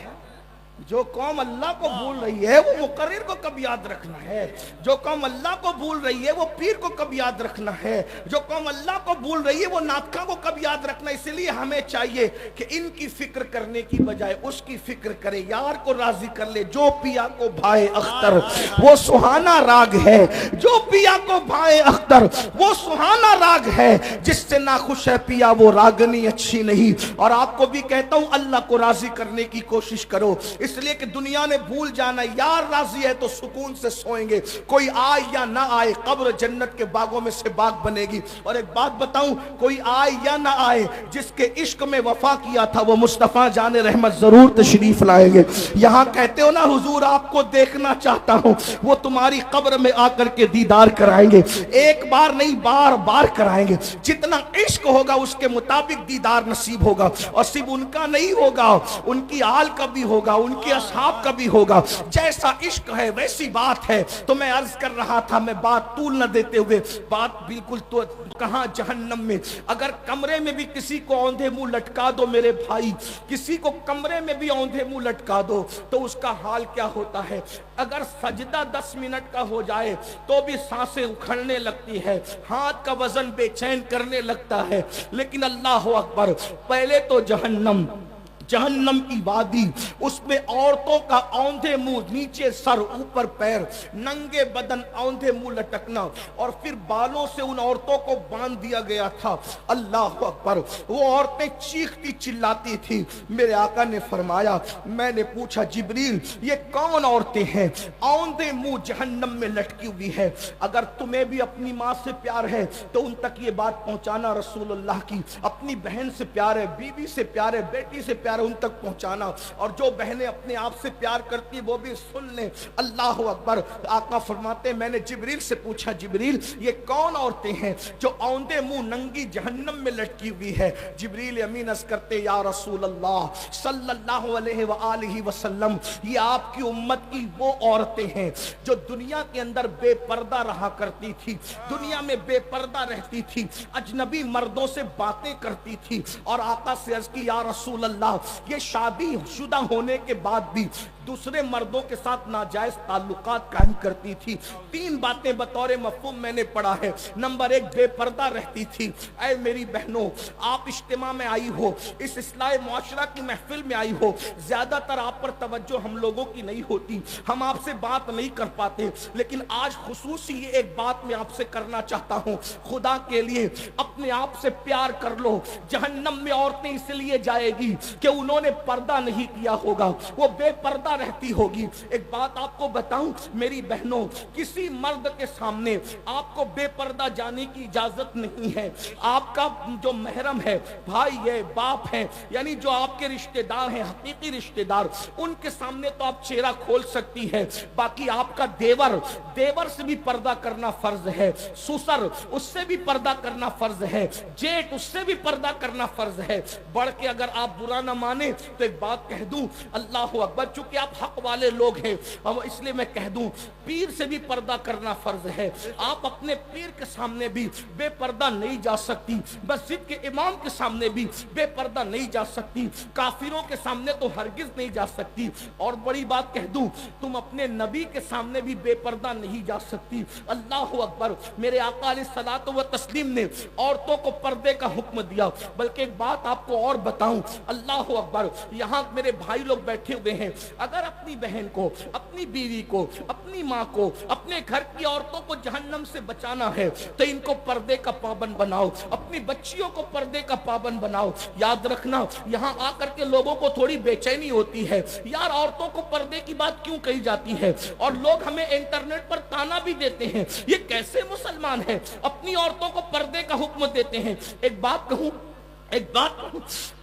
A: جو قوم اللہ کو بھول رہی ہے وہ مقرر کو کب یاد رکھنا ہے؟ جو قوم اللہ کو بھول رہی ہے وہ پیر کو کب یاد رکھنا ہے؟ جو قوم اللہ کو بھول رہی ہے وہ ناطقہ کو کب یاد رکھنا ہے؟ اس لیے ہمیں چاہیے کہ ان کی فکر کرنے کی بجائے اس کی فکر کرے. یار کو راضی کر لے. جو پیا کو بھائے اختر وہ سہانا راگ ہے، جو پیا کو بھائے اختر وہ سہانا راگ ہے. جس سے ناخوش ہے پیا وہ راگنی اچھی نہیں. اور آپ کو بھی کہتا ہوں اللہ کو راضی کرنے کی کوشش کرو، اس لیے کہ دنیا نے بھول جانا. یار راضی ہے تو سکون سے سوئیں گے، کوئی آئے یا نہ آئے قبر جنت کے باغوں میں سے باغ بنے گی. اور ایک بات بتاؤں، کوئی آئے یا نہ آئے جس کے عشق میں وفا کیا تھا وہ مصطفیٰ جان رحمت ضرور تشریف لائیں گے. یہاں کہتے ہو نا حضور آپ کو دیکھنا چاہتا ہوں، وہ تمہاری قبر میں آ کر کے دیدار کرائیں گے. ایک بار نہیں بار بار کرائیں گے. جتنا عشق ہوگا اس کے مطابق دیدار نصیب ہوگا. اور صرف ان کا نہیں ہوگا، ان کی آل کا بھی ہوگا، ان کے اصحاب کا بھی ہوگا. جیسا عشق ہے ویسی بات ہے. تو میں عرض کر رہا تھا، میں بات طول نہ دیتے ہوئے بات بالکل تو کہاں جہنم میں اگر کمرے میں بھی کسی کو اوندھے منہ لٹکا دو میرے بھائی، کسی کو کمرے میں بھی اوندھے منہ لٹکا دو تو اس کا حال کیا ہوتا ہے. اگر سجدہ 10 منٹ کا ہو جائے تو بھی سانسیں اکھڑنے لگتی ہے، ہاتھ کا وزن بے چین کرنے لگتا ہے. لیکن اللہ اکبر، پہلے تو جہنم کی وادی، اس میں عورتوں کا اوندھے منہ، نیچے سر اوپر پیر، ننگے بدن اوندھے منہ لٹکنا، اور پھر بالوں سے ان عورتوں کو باندھ دیا گیا تھا. اللہ اکبر. وہ عورتیں چیختی چلاتی تھی. میرے آقا نے فرمایا، میں نے پوچھا جبریل یہ کون عورتیں ہیں اوندھے منہ جہنم میں لٹکی ہوئی ہے؟ اگر تمہیں بھی اپنی ماں سے پیار ہے تو ان تک یہ بات پہنچانا رسول اللہ کی. اپنی بہن سے پیار ہے، بیوی سے پیار ہے، بیٹی سے پیار ان تک پہنچانا. اور جو بہنیں اپنے آپ سے پیار کرتی وہ بھی سن لیں. اللہ اکبر. آقا فرماتے میں نے جبریل سے پوچھا جبریل یہ کون عورتیں ہیں جو اوندے منہ ننگی جہنم میں لٹکی ہوئی ہے؟ جبریل امین عرض کرتے یا رسول اللہ صلی اللہ علیہ وآلہ وسلم یہ آپ کی امت کی وہ عورتیں ہیں جو دنیا کے اندر بے پردہ رہا کرتی تھی، دنیا میں بے پردہ رہتی تھی، اجنبی مردوں سے باتیں کرتی تھی. اور آقا سے عرض کی یا رسول اللہ یہ شادی شدہ ہونے کے بعد بھی دوسرے مردوں کے ساتھ ناجائز تعلقات قائم کرتی تھی. 3 باتیں بطور مفہوم میں نے پڑھا ہے. نمبر 1 بے پردہ رہتی تھی. اے میری بہنوں، آپ اجتماع میں آئی ہو، اس اصلاح معاشرہ کی محفل میں آئی ہو، زیادہ تر آپ پر توجہ ہم لوگوں کی نہیں ہوتی، ہم آپ سے بات نہیں کر پاتے. لیکن آج خصوصی یہ ایک بات میں آپ سے کرنا چاہتا ہوں، خدا کے لیے اپنے آپ سے پیار کر لو. جہنم میں عورتیں اس لیے جائے گی کہ انہوں نے پردہ نہیں کیا ہوگا، وہ بے پردہ رہتی ہوگی. ایک بات آپ کو بتاؤں میری بہنوں، کسی مرد کے سامنے آپ کو بے پردہ جانے کی اجازت نہیں ہے. آپ کا جو محرم ہے، بھائی ہے، باپ ہے، یعنی جو آپ کے رشتہ دار ہیں، حقیقی رشتہ دار، ان کے سامنے تو آپ چہرہ کھول سکتی ہے. باقی آپ کا دیور سے بھی پردہ کرنا فرض ہے، سسر اس سے بھی پردہ کرنا فرض ہے، جیٹ اس سے بھی پردہ کرنا فرض ہے. بڑھ کے اگر آپ برا نہ مانے تو ایک بات کہہ دوں، اللہ اکبر، چونکہ آپ آپ حق والے لوگ ہیں، اور اس لیے میں کہہ دوں پیر سے بھی پردہ کرنا فرض ہے. آپ اپنے پیر کے سامنے بھی بے پردہ نہیں جا سکتی، مسجد کے امام کے سامنے بھی بے پردہ نہیں جا سکتی، کافروں کے سامنے تو ہرگز نہیں جا سکتی. اور بڑی بات کہہ دوں، تم اپنے نبی کے سامنے بھی بے پردہ نہیں جا سکتی. اللہ اکبر. میرے آقا علیہ الصلوۃ والتسلیم نے عورتوں کو پردے کا حکم دیا. بلکہ ایک بات آپ کو اور بتاؤں، اللہ اکبر، یہاں میرے بھائی لوگ بیٹھے ہوئے ہیں، اگر اپنی بہن کو، اپنی بیوی کو، اپنی ماں کو، اپنے گھر کی عورتوں کو جہنم سے بچانا ہے تو ان کو پردے کا پابند بناؤ، اپنی بچیوں کو پردے کا پابند بناؤ. یاد رکھنا، یہاں آ کر کے لوگوں کو تھوڑی بے چینی ہوتی ہے، یار عورتوں کو پردے کی بات کیوں کہی جاتی ہے، اور لوگ ہمیں انٹرنیٹ پر تانا بھی دیتے ہیں، یہ کیسے مسلمان ہیں اپنی عورتوں کو پردے کا حکم دیتے ہیں. ایک بات کہوں،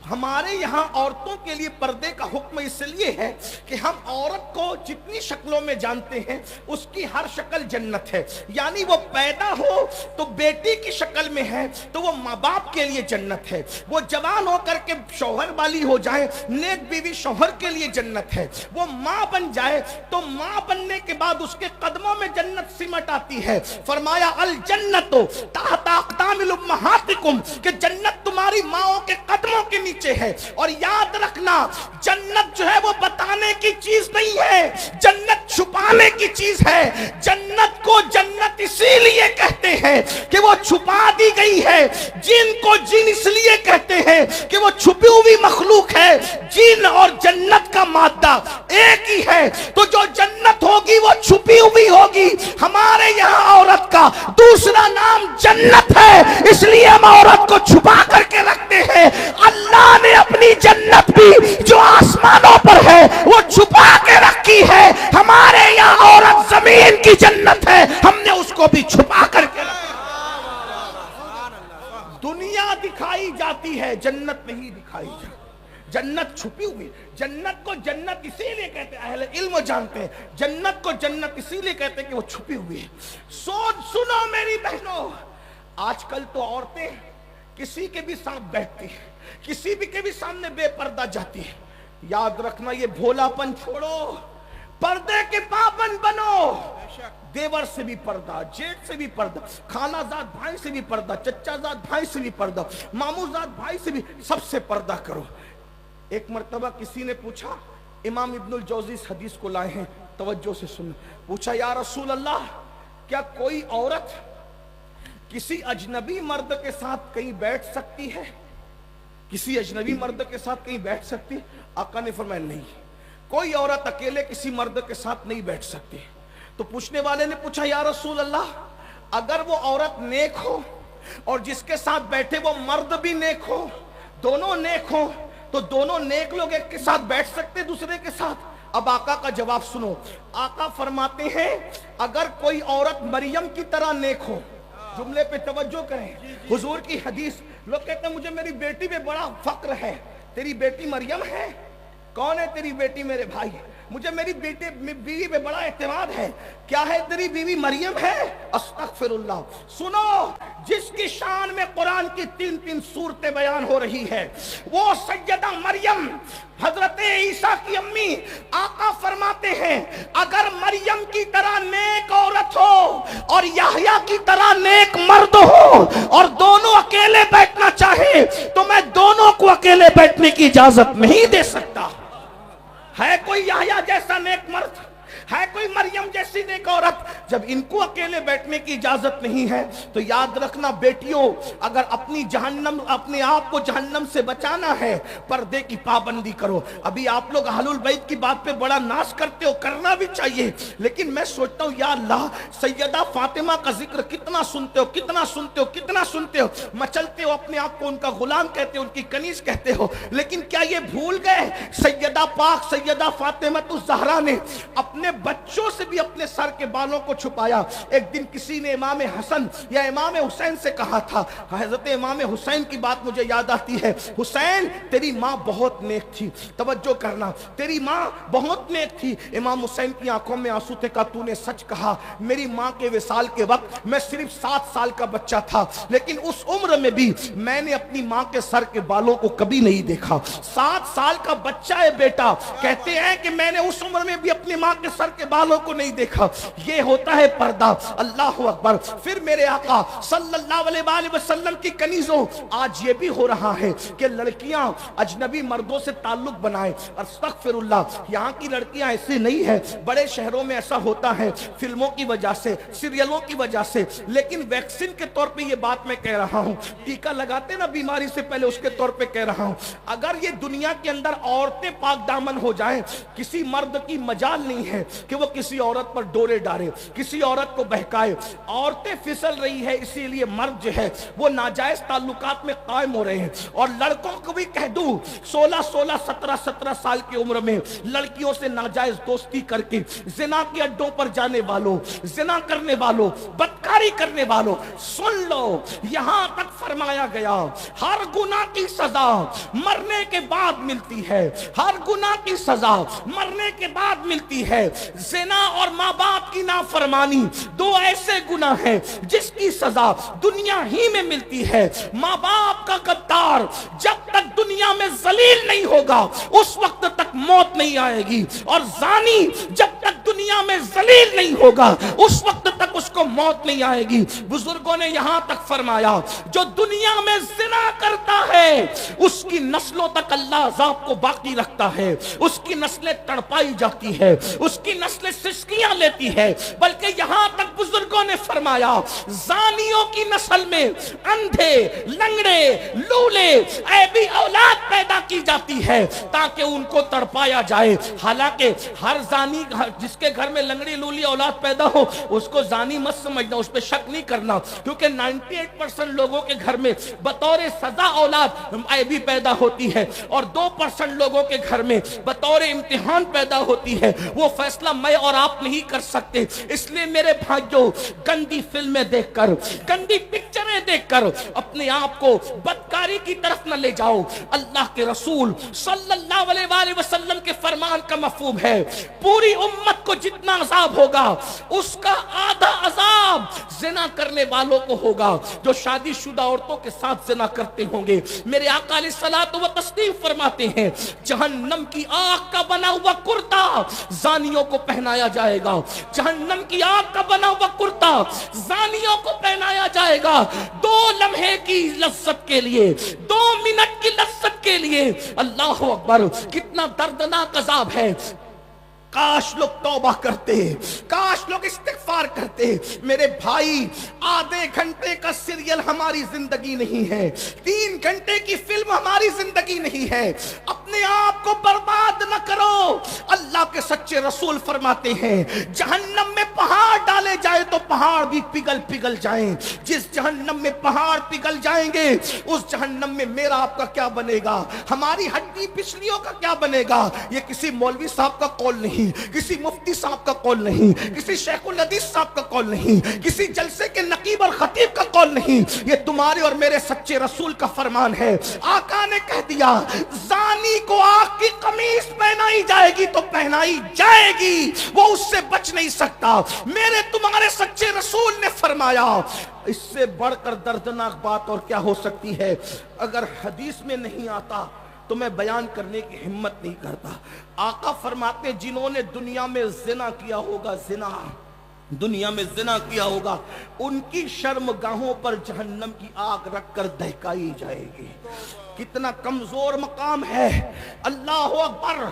A: ہمارے یہاں عورتوں کے لیے پردے کا حکم اس لیے ہے کہ ہم عورت کو جتنی شکلوں میں جانتے ہیں اس کی ہر شکل جنت ہے. یعنی وہ پیدا ہو تو بیٹی کی شکل میں ہے تو وہ ماں باپ کے لیے جنت ہے، وہ جوان ہو کر کے شوہر والی ہو جائے، نیک بیوی شوہر کے لیے جنت ہے، وہ ماں بن جائے تو ماں بننے کے بعد اس کے قدموں میں جنت سمٹ آتی ہے. فرمایا الجنت تحت اقدام امہاتکم، کہ جنت تمہاری ماؤں کے قدموں کے نیچے ہے. اور یاد رکھنا، جنت جو ہے وہ بتانے کی چیز نہیں ہے، جنت چھپانے کی چیز ہے. جنت کو جنت اسی لیے کہتے ہیں کہ وہ چھپا دی گئی ہے. جن کو جن اس لیے کہتے ہیں کہ وہ چھپی ہوئی مخلوق ہے. جن اور جنت کا مادہ ایک ہی ہے، تو جو جنت ہوگی وہ چھپی ہوئی ہوگی. ہمارے یہاں عورت کا دوسرا نام جنت ہے، اس لیے ہم عورت کو چھپا کر کے رکھتے ہیں. اللہ نے اپنی جنت بھی جو آسمانوں پر ہے وہ چھپا کے رکھی ہے. ہمارے یہاں عورت زمین کی جنت ہے، ہم نے اس کو بھی چھپا کر کے رکھا. دنیا دکھائی جاتی ہے، جنت نہیں دکھائی جاتی. جنت چھپی ہوئی. جنت کو جنت اسی لیے کہتے ہیں، اہل علم جانتے ہیں جنت کو جنت اسی لیے کہتے ہیں کہ وہ چھپی ہوئی ہے. سنو میری بہنوں، آج کل تو عورتیں کسی کے بھی ساتھ بیٹھتی ہیں، کسی بھی کے بھی سامنے بے پردہ جاتی ہے. یاد رکھنا، یہ بھولا پن چھوڑو، پردے کے پابند بنو. دیور سے بھی پردہ، جیٹ سے بھی پردہ، خالہ زاد بھائی سے بھی پردہ، چچا زاد بھائی سے بھی پردہ، مامو زاد بھائی سے بھی، سب سے پردہ کرو. ایک مرتبہ کسی نے پوچھا، امام ابن الجوزی اس حدیث کو لائے ہیں، توجہ سے سنو. پوچھا یا رسول اللہ، کیا کوئی عورت کسی اجنبی مرد کے ساتھ کہیں بیٹھ سکتی ہے؟ کسی اجنبی مرد کے ساتھ کہیں بیٹھ سکتی؟ آقا نے فرمایا نہیں، کوئی عورت اکیلے کسی مرد کے ساتھ نہیں بیٹھ سکتی. تو پوچھنے والے نے پوچھا یا رسول اللہ، اگر وہ عورت نیک ہو اور جس کے ساتھ بیٹھے وہ مرد بھی نیک ہو، دونوں نیک ہو، تو دونوں نیک لوگ ایک کے ساتھ بیٹھ سکتے دوسرے کے ساتھ؟ اب آقا کا جواب سنو. آقا فرماتے ہیں اگر کوئی عورت مریم کی طرح نیک ہو، جملے پہ توجہ کریں، حضور کی حدیث. لوگ کہتے ہیں مجھے میری بیٹی پہ بڑا فخر ہے. تیری بیٹی مریم ہے؟ کون ہے تیری بیٹی؟ میرے بھائی، مجھے میری بیوی پہ بڑا اعتماد ہے. کیا ہے تیری بیوی مریم ہے؟ استغفر اللہ. سنو، جس کی شان میں قرآن کی 3 صورتیں بیان ہو رہی ہے وہ سیدہ مریم، حضرت عیسیٰ کی امی. آقا فرماتے ہیں اگر مریم کی طرح نیک عورت ہو اور یحییٰ کی طرح نیک مرد ہو اور دونوں اکیلے بیٹھنا چاہے تو میں دونوں کو اکیلے بیٹھنے کی اجازت نہیں دے سکتا. ہے کوئی یحییٰ جیسا نیک مرد؟ ہے کوئی مریم جیسی نیک عورت؟ جب ان کو اکیلے بیٹھنے کی اجازت نہیں ہے تو یاد رکھنا بیٹیوں، اگر اپنے آپ کو جہنم سے بچانا ہے پردے کی پابندی کرو. ابھی آپ لوگ اہل البیت کی بات پہ بڑا ناز کرتے ہو، کرنا بھی چاہیے، لیکن میں سوچتا ہوں یا اللہ، سیدہ فاطمہ کا ذکر کتنا سنتے ہو، کتنا سنتے ہو، کتنا سنتے ہو، مچلتے ہو اپنے آپ کو ان کا غلام کہتے ہو، ان کی کنیز کہتے ہو، لیکن کیا یہ بھول گئے سیدہ پاک سیدہ فاطمہ الزہرا نے اپنے بچوں سے بھی اپنے سر کے بالوں کو چھپایا. ایک دن کسی نے امام حسن یا امام حسین سے کہا تھا, حضرت امام حسین کی بات مجھے یاد آتی ہے, حسین تیری ماں بہت نیک تھی, توجہ کرنا, تیری ماں بہت نیک تھی. امام حسین کی آنکھوں میں آنسو تھے, کہا تو نے سچ کہا, میری ماں کے وصال کے وقت میں صرف 7 سال کا بچہ تھا, لیکن اس عمر میں بھی میں نے اپنی ماں کے سر کے بالوں کو کبھی نہیں دیکھا. 7 سال کا بچہ ہے بیٹا, کہتے ہیں کہ میں نے اس عمر میں بھی اپنی ماں کے سر کے بالوں کو نہیں دیکھا. یہ ہوتا ہے پردہ. اللہ اکبر. پھر میرے آقا صلی اللہ علیہ وآلہ وسلم کی کنیزوں, آج یہ بھی ہو رہا ہے کہ لڑکیاں اجنبی مردوں سے تعلق بنائیں. استغفر اللہ, یہاں کی لڑکیاں ایسی نہیں ہے, بڑے شہروں میں ایسا ہوتا ہے فلموں کی وجہ سے, سیریلوں کی وجہ سے, لیکن ویکسین کے طور پہ یہ بات میں کہہ رہا ہوں, ٹیکہ لگاتے نا بیماری سے پہلے, اس کے طور پہ کہہ رہا ہوں. اگر یہ دنیا کے اندر عورتیں پاک دامن ہو جائیں, کسی مرد کی مجال نہیں ہے کہ وہ کسی عورت پر ڈورے ڈالے, کسی عورت کو بہکائے. عورتیں پھسل رہی ہے, اسی لیے مرد جو ہے وہ ناجائز تعلقات میں قائم ہو رہے ہیں. اور لڑکوں کو بھی کہہ دوں, 16 17 سال کی عمر میں لڑکیوں سے ناجائز دوستی کر کے زنا کے اڈوں پر جانے والوں, زنا کرنے والوں, بدکاری کرنے والوں, سن لو, یہاں تک فرمایا گیا ہر گناہ کی سزا مرنے کے بعد ملتی ہے, ہر گناہ کی سزا مرنے کے بعد ملتی ہے. زنا اور ماں باپ کی نافرمانی 2 ایسے گناہ ہیں جس کی سزا دنیا ہی میں ملتی ہے. ماں باپ کا غدار جب تک دنیا میں ذلیل نہیں ہوگا اس وقت تک موت نہیں آئے گی, اور زانی جب تک دنیا میں ذلیل نہیں ہوگا اس وقت تک اس کو موت نہیں آئے گی. بزرگوں نے یہاں تک فرمایا جو دنیا میں زنا کرتا ہے اس کی نسلوں تک اللہ عذاب کو باقی رکھتا ہے, اس کی نسلیں تڑپائی جاتی ہے, اس کی نسلیں سسکیاں لیتی ہے. بلکہ یہاں تک بزرگوں نے فرمایا زانیوں کی نسل میں اندھے, لنگڑے, لولے, عیبی اولاد پیدا کی جاتی ہے تاکہ ان کو تڑپایا جائے. حالانکہ ہر زانی جس کے گھر میں لنگڑی لولی اولاد پیدا ہو اس کو زانی مت سمجھنا, اس پہ شک نہیں کرنا, کیونکہ 98% لوگوں کے گھر میں بطور سزا اولاد عیبی پیدا ہوتی ہے اور 2% لوگوں کے گھر میں بطور امتحان پیدا ہوتی ہے. وہ فیصلہ میں اور آپ نہیں کر سکتے. اس لیے میرے بھائیوں, گندی فلمیں دیکھ کر, گندی پکچریں دیکھ کر اپنے آپ کو بدکاری کی طرف نہ لے جاؤ. اللہ کے رسول صلی اللہ علیہ وآلہ وسلم کے فرمان کا مفہوم ہے پوری امت کو جتنا عذاب ہوگا اس کا آدھا عذاب زنا کرنے والوں کو ہوگا جو شادی شدہ عورتوں کے ساتھ زنا کرتے ہوں گے. میرے آقا علیہ الصلوۃ والتسلیم فرماتے ہیں جہنم کی آگ کا بنا ہوا کرتا زانیوں کو پہنایا جائے گا, جہنم کی آگ کا بنا ہوا کرتا زانیوں کو پہنایا جائے گا 2 لمحے کی لذت کے لیے, 2 منٹ کی لذت کے لیے. اللہ اکبر, کتنا دردناک عذاب ہے. کاش لوگ توبہ کرتے, کاش لوگ استغفار کرتے. میرے بھائی, آدھے گھنٹے کا سیریل ہماری زندگی نہیں ہے, 3 گھنٹے کی فلم ہماری زندگی نہیں ہے. اپنے آپ کو برباد نہ کرو. اللہ کے سچے رسول فرماتے ہیں جہنم میں پہاڑ ڈالے جائے تو پہاڑ بھی پگھل جائیں. جس جہنم میں پہاڑ پگھل جائیں گے اس جہنم میں میرا آپ کا کیا بنے گا, ہماری ہڈی پچھلیوں کا کیا بنے گا. یہ کسی مولوی صاحب کا قول نہیں, کسی مفتی صاحب کا قول نہیں, کسی شیخ الحدیث صاحب کا قول نہیں, کسی جلسے کے نقیب اور خطیب کا قول نہیں, یہ تمہارے اور میرے سچے رسول کا فرمان ہے. آقا نے کہہ دیا زانی کو آگ کی قمیص پہنائی جائے گی تو پہنائی جائے گی, وہ اس سے بچ نہیں سکتا. میرے تمہارے سچے رسول نے فرمایا اس سے بڑھ کر دردناک بات اور کیا ہو سکتی ہے. اگر حدیث میں نہیں آتا تو میں بیان کرنے کی ہمت نہیں کرتا. آقا فرماتے جنہوں نے دنیا میں زنا کیا ہوگا, زنا دنیا میں زنا کیا ہوگا, ان کی شرمگاہوں پر جہنم کی آگ رکھ کر دہکائی جائے گی. کتنا کمزور مقام ہے. اللہ اکبر.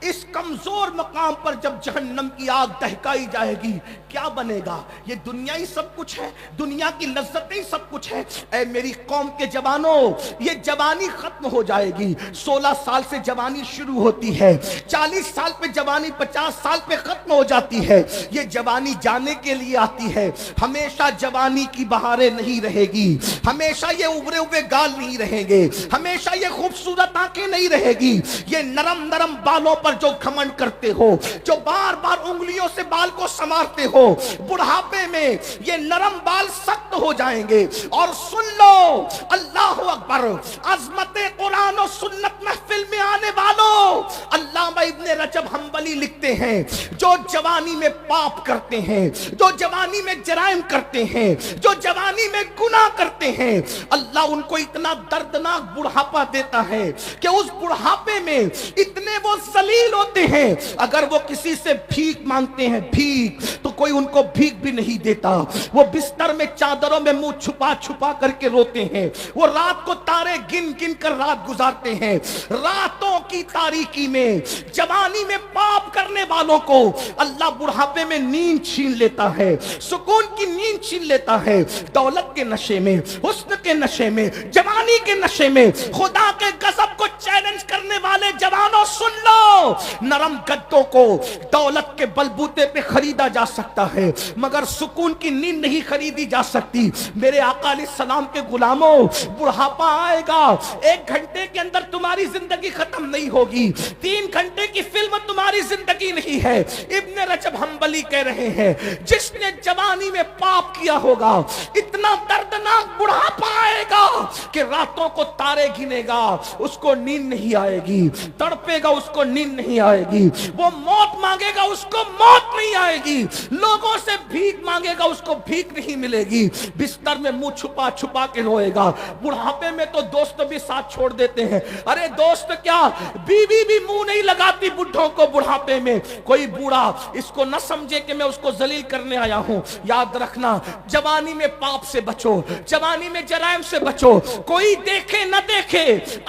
A: اس کمزور مقام پر جب جہنم کی آگ دہکائی جائے گی کیا بنے گا؟ یہ دنیا ہی سب کچھ ہے, دنیا کی لذتیں سب کچھ ہے. اے میری قوم کے جوانوں, یہ جوانی ختم ہو جائے گی. 16 سال سے جوانی شروع ہوتی ہے, 40 سال پہ جوانی 50 سال پہ ختم ہو جاتی ہے. یہ جوانی جانے کے لیے آتی ہے. ہمیشہ جوانی کی بہاریں نہیں رہے گی, ہمیشہ یہ ابھرے ہوئے گال نہیں رہیں گے, ہمیشہ یہ خوبصورت آنکھیں نہیں رہے گی، یہ نرم نرم بالوں پر جو گھمنڈ کرتے ہو، جو بار بار انگلیوں سے بال کو سنوارتے ہو، بڑھاپے میں یہ نرم بال سخت ہو جائیں گے۔ اور سن لو، اللہ اکبر، عظمت قرآن و سنت محفل میں آنے والوں، علامہ ابن رجب حنبلی لکھتے ہیں جو جوانی میں پاپ کرتے ہیں، جو جوانی میں جرائم کرتے ہیں، جو جوانی میں گناہ کرتے ہیں، اللہ ان کو اتنا دردناک بڑھاپا دیتا ہے کہ اس بڑھاپے میں اتنے وہ ذلیل ہوتے ہیں، اگر وہ کسی سے بھیک مانگتے ہیں بھیک، تو کوئی ان کو بھیک بھی نہیں دیتا۔ وہ بستر میں چادروں میں منہ چھپا چھپا کر کے روتے ہیں، وہ رات کو تارے گن گن کر رات گزارتے ہیں۔ راتوں کی تاریکی میں جوانی میں پاپ کرنے والوں کو اللہ بڑھاپے میں نیند چھین لیتا ہے، سکون کی نیند چھین لیتا ہے۔ دولت کے نشے میں، حسن کے نشے میں، جوانی کے نشے میں خدا کے غضب کو چیلنج کرنے والے جوانوں سن لو، نرم گدوں کو دولت کے بلبوتے پہ خریدا جا سکتا ہے مگر سکون کی نیند نہیں خریدی جا سکتی۔ میرے آقا علیہ السلام کے غلاموں، بڑھاپا آئے گا، 1 گھنٹے کے اندر تمہاری زندگی ختم نہیں ہوگی، 3 گھنٹے کی فلم تمہاری زندگی نہیں ہے۔ ابن رجب حنبلی کہہ رہے ہیں جس نے جوانی میں پاپ کیا ہوگا اتنا دردناک بڑھاپا آئے گا کہ راتوں کو تارے گنے گا، اس کو نیند نہیں آئے گی، تڑپے گا اس کو نیند نہیں آئے گی، وہ موت مانگے گا اس کو موت نہیں آئے گی، لوگوں سے بھیک مانگے گا اس کو بھیک نہیں ملے گی، بستر میں منہ چھپا چھپا کے روئے گا۔ بڑھاپے میں تو دوست بھی ساتھ چھوڑ دیتے ہیں، ارے دوست کیا بیوی بھی منہ نہیں لگاتی بڈھوں کو بڑھاپے میں۔ کوئی بوڑھا اس کو نہ سمجھے کہ میں اس کو ذلیل کرنے آیا ہوں۔ یاد رکھنا، جوانی میں پاپ سے بچو، جوانی میں جرائم سے بچو، کوئی دیکھے نہ دیکھے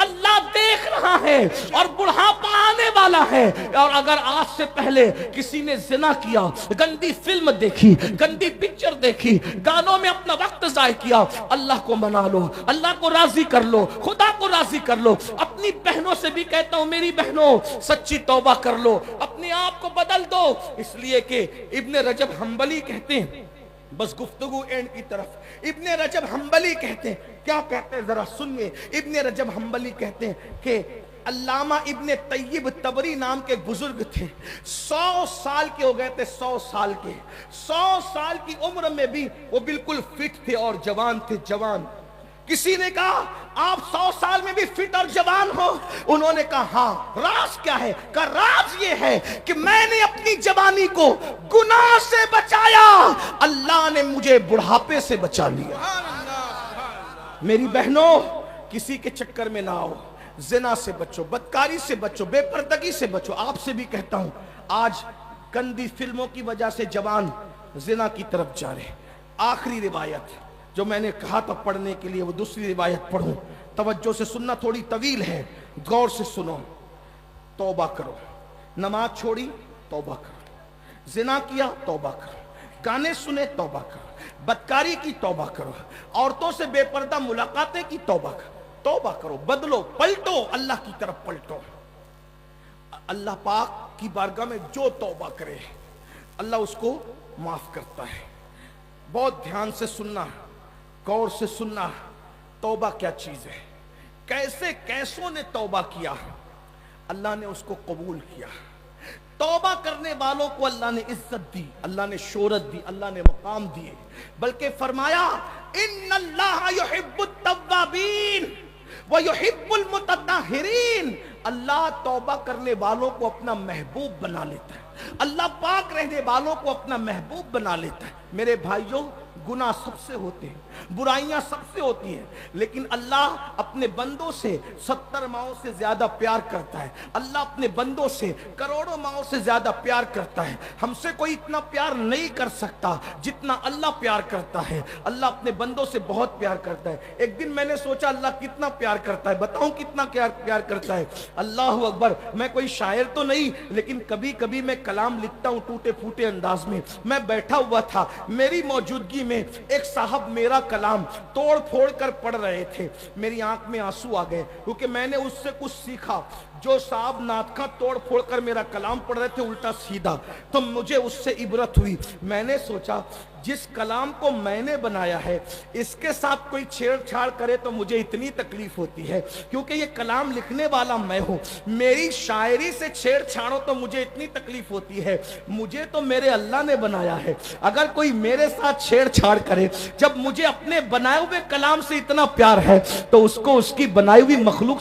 A: اللہ دیکھ رہا ہے اور بڑھاپا آنے والا ہے۔ اور اگر آج سے پہلے کسی نے زنا کیا، گندی فلم دیکھی، گندی پکچر دیکھی، گانوں میں اپنا وقت ضائع کیا، اللہ کو منا لو، اللہ کو راضی کر لو، خدا کو راضی کر لو۔ اپنی بہنوں سے بھی کہتا ہوں میری بہنوں سچی توبہ کر لو، اپنے آپ کو بدل دو، اس لیے کہ ابن رجب حنبلی کہتے ہیں، بس گفتگو اینڈ کی طرف، ابن رجب حنبلی کہتے ہیں، کیا کہتے ہیں ذرا سنیے۔ ابن رجب حنبلی کہتے ہیں کہ علامہ ابن طیب تبری نام کے ایک بزرگ تھے، 100 سال کے ہو گئے تھے، 100 سال کے، 100 سال کی عمر میں بھی وہ بالکل فٹ تھے اور جوان تھے، جوان۔ کسی نے کہا آپ 100 سال میں بھی فٹ اور جوان ہو؟ انہوں نے کہا ہاں۔ راز کیا ہے؟ کہا راز یہ ہے کہ میں نے اپنی جوانی کو گناہ سے بچایا، اللہ نے مجھے بڑھاپے سے بچا لیا۔ میری بہنوں کسی کے چکر میں نہ آؤ، زنا سے بچو، بدکاری سے بچو، بے پردگی سے بچو۔ آپ سے بھی کہتا ہوں آج گندی فلموں کی وجہ سے جوان زنا کی طرف جا رہے۔ آخری روایت جو میں نے کہا تھا پڑھنے کے لیے وہ دوسری روایت پڑھوں، توجہ سے سننا، تھوڑی طویل ہے، غور سے سنو۔ توبہ کرو، نماز چھوڑی توبہ کرو، زنا کیا توبہ کرو، گانے سنے توبہ کرو، بدکاری کی توبہ کرو، عورتوں سے بے پردہ ملاقاتیں کی توبہ کرو، توبہ کرو، بدلو، پلٹو، اللہ کی طرف پلٹو۔ اللہ پاک کی بارگاہ میں جو توبہ کرے اللہ اس کو معاف کرتا ہے۔ بہت دھیان سے سننا، غور سے سننا، توبہ کیا چیز ہے، کیسے کیسوں نے توبہ کیا، اللہ نے اس کو قبول کیا۔ توبہ کرنے والوں کو اللہ نے عزت دی، اللہ نے شہرت دی، اللہ نے مقام دیے، بلکہ فرمایا ان اللہ یحب التوابین ویحب المتطہرین۔ اللہ توبہ کرنے والوں کو اپنا محبوب بنا لیتا ہے، اللہ پاک رہنے والوں کو اپنا محبوب بنا لیتا ہے۔ میرے بھائیوں گناہ سب سے ہوتے ہیں، برائیاں سب سے ہوتی ہیں، لیکن اللہ اپنے بندوں سے 70 ماؤں سے زیادہ پیار کرتا ہے، اللہ اپنے بندوں سے کروڑوں ماؤں سے زیادہ پیار کرتا ہے۔ ہم سے کوئی اتنا پیار نہیں کر سکتا جتنا اللہ پیار کرتا ہے، اللہ اپنے بندوں سے بہت پیار کرتا ہے۔ ایک دن میں نے سوچا اللہ کتنا پیار کرتا ہے، بتاؤں کتنا پیار کرتا ہے؟ اللہ اکبر، میں کوئی شاعر تو نہیں لیکن کبھی کبھی میں کلام لکھتا ہوں ٹوٹے پھوٹے انداز میں۔ میں بیٹھا ہوا تھا، میری موجودگی میں ایک صاحب میرا کلام توڑ پھوڑ کر پڑھ رہے تھے، میری آنکھ میں آنسو آ گئے کیونکہ میں نے اس سے کچھ سیکھا۔ جو صاحب نعت خواں توڑ پھوڑ کر میرا کلام پڑھ رہے تھے الٹا سیدھا، تو مجھے اس سے عبرت ہوئی۔ میں نے سوچا جس کلام کو میں نے بنایا ہے اس کے ساتھ کوئی چھیڑ چھاڑ کرے تو مجھے اتنی تکلیف ہوتی ہے، کیونکہ یہ کلام لکھنے والا میں ہوں، میری شاعری سے چھیڑ چھاڑو تو مجھے اتنی تکلیف ہوتی ہے، مجھے تو میرے اللہ نے بنایا ہے، اگر کوئی میرے ساتھ چھیڑ چھاڑ کرے، جب مجھے اپنے بنائے ہوئے کلام سے اتنا پیار ہے تو اس کو اس کی بنائی ہوئی مخلوق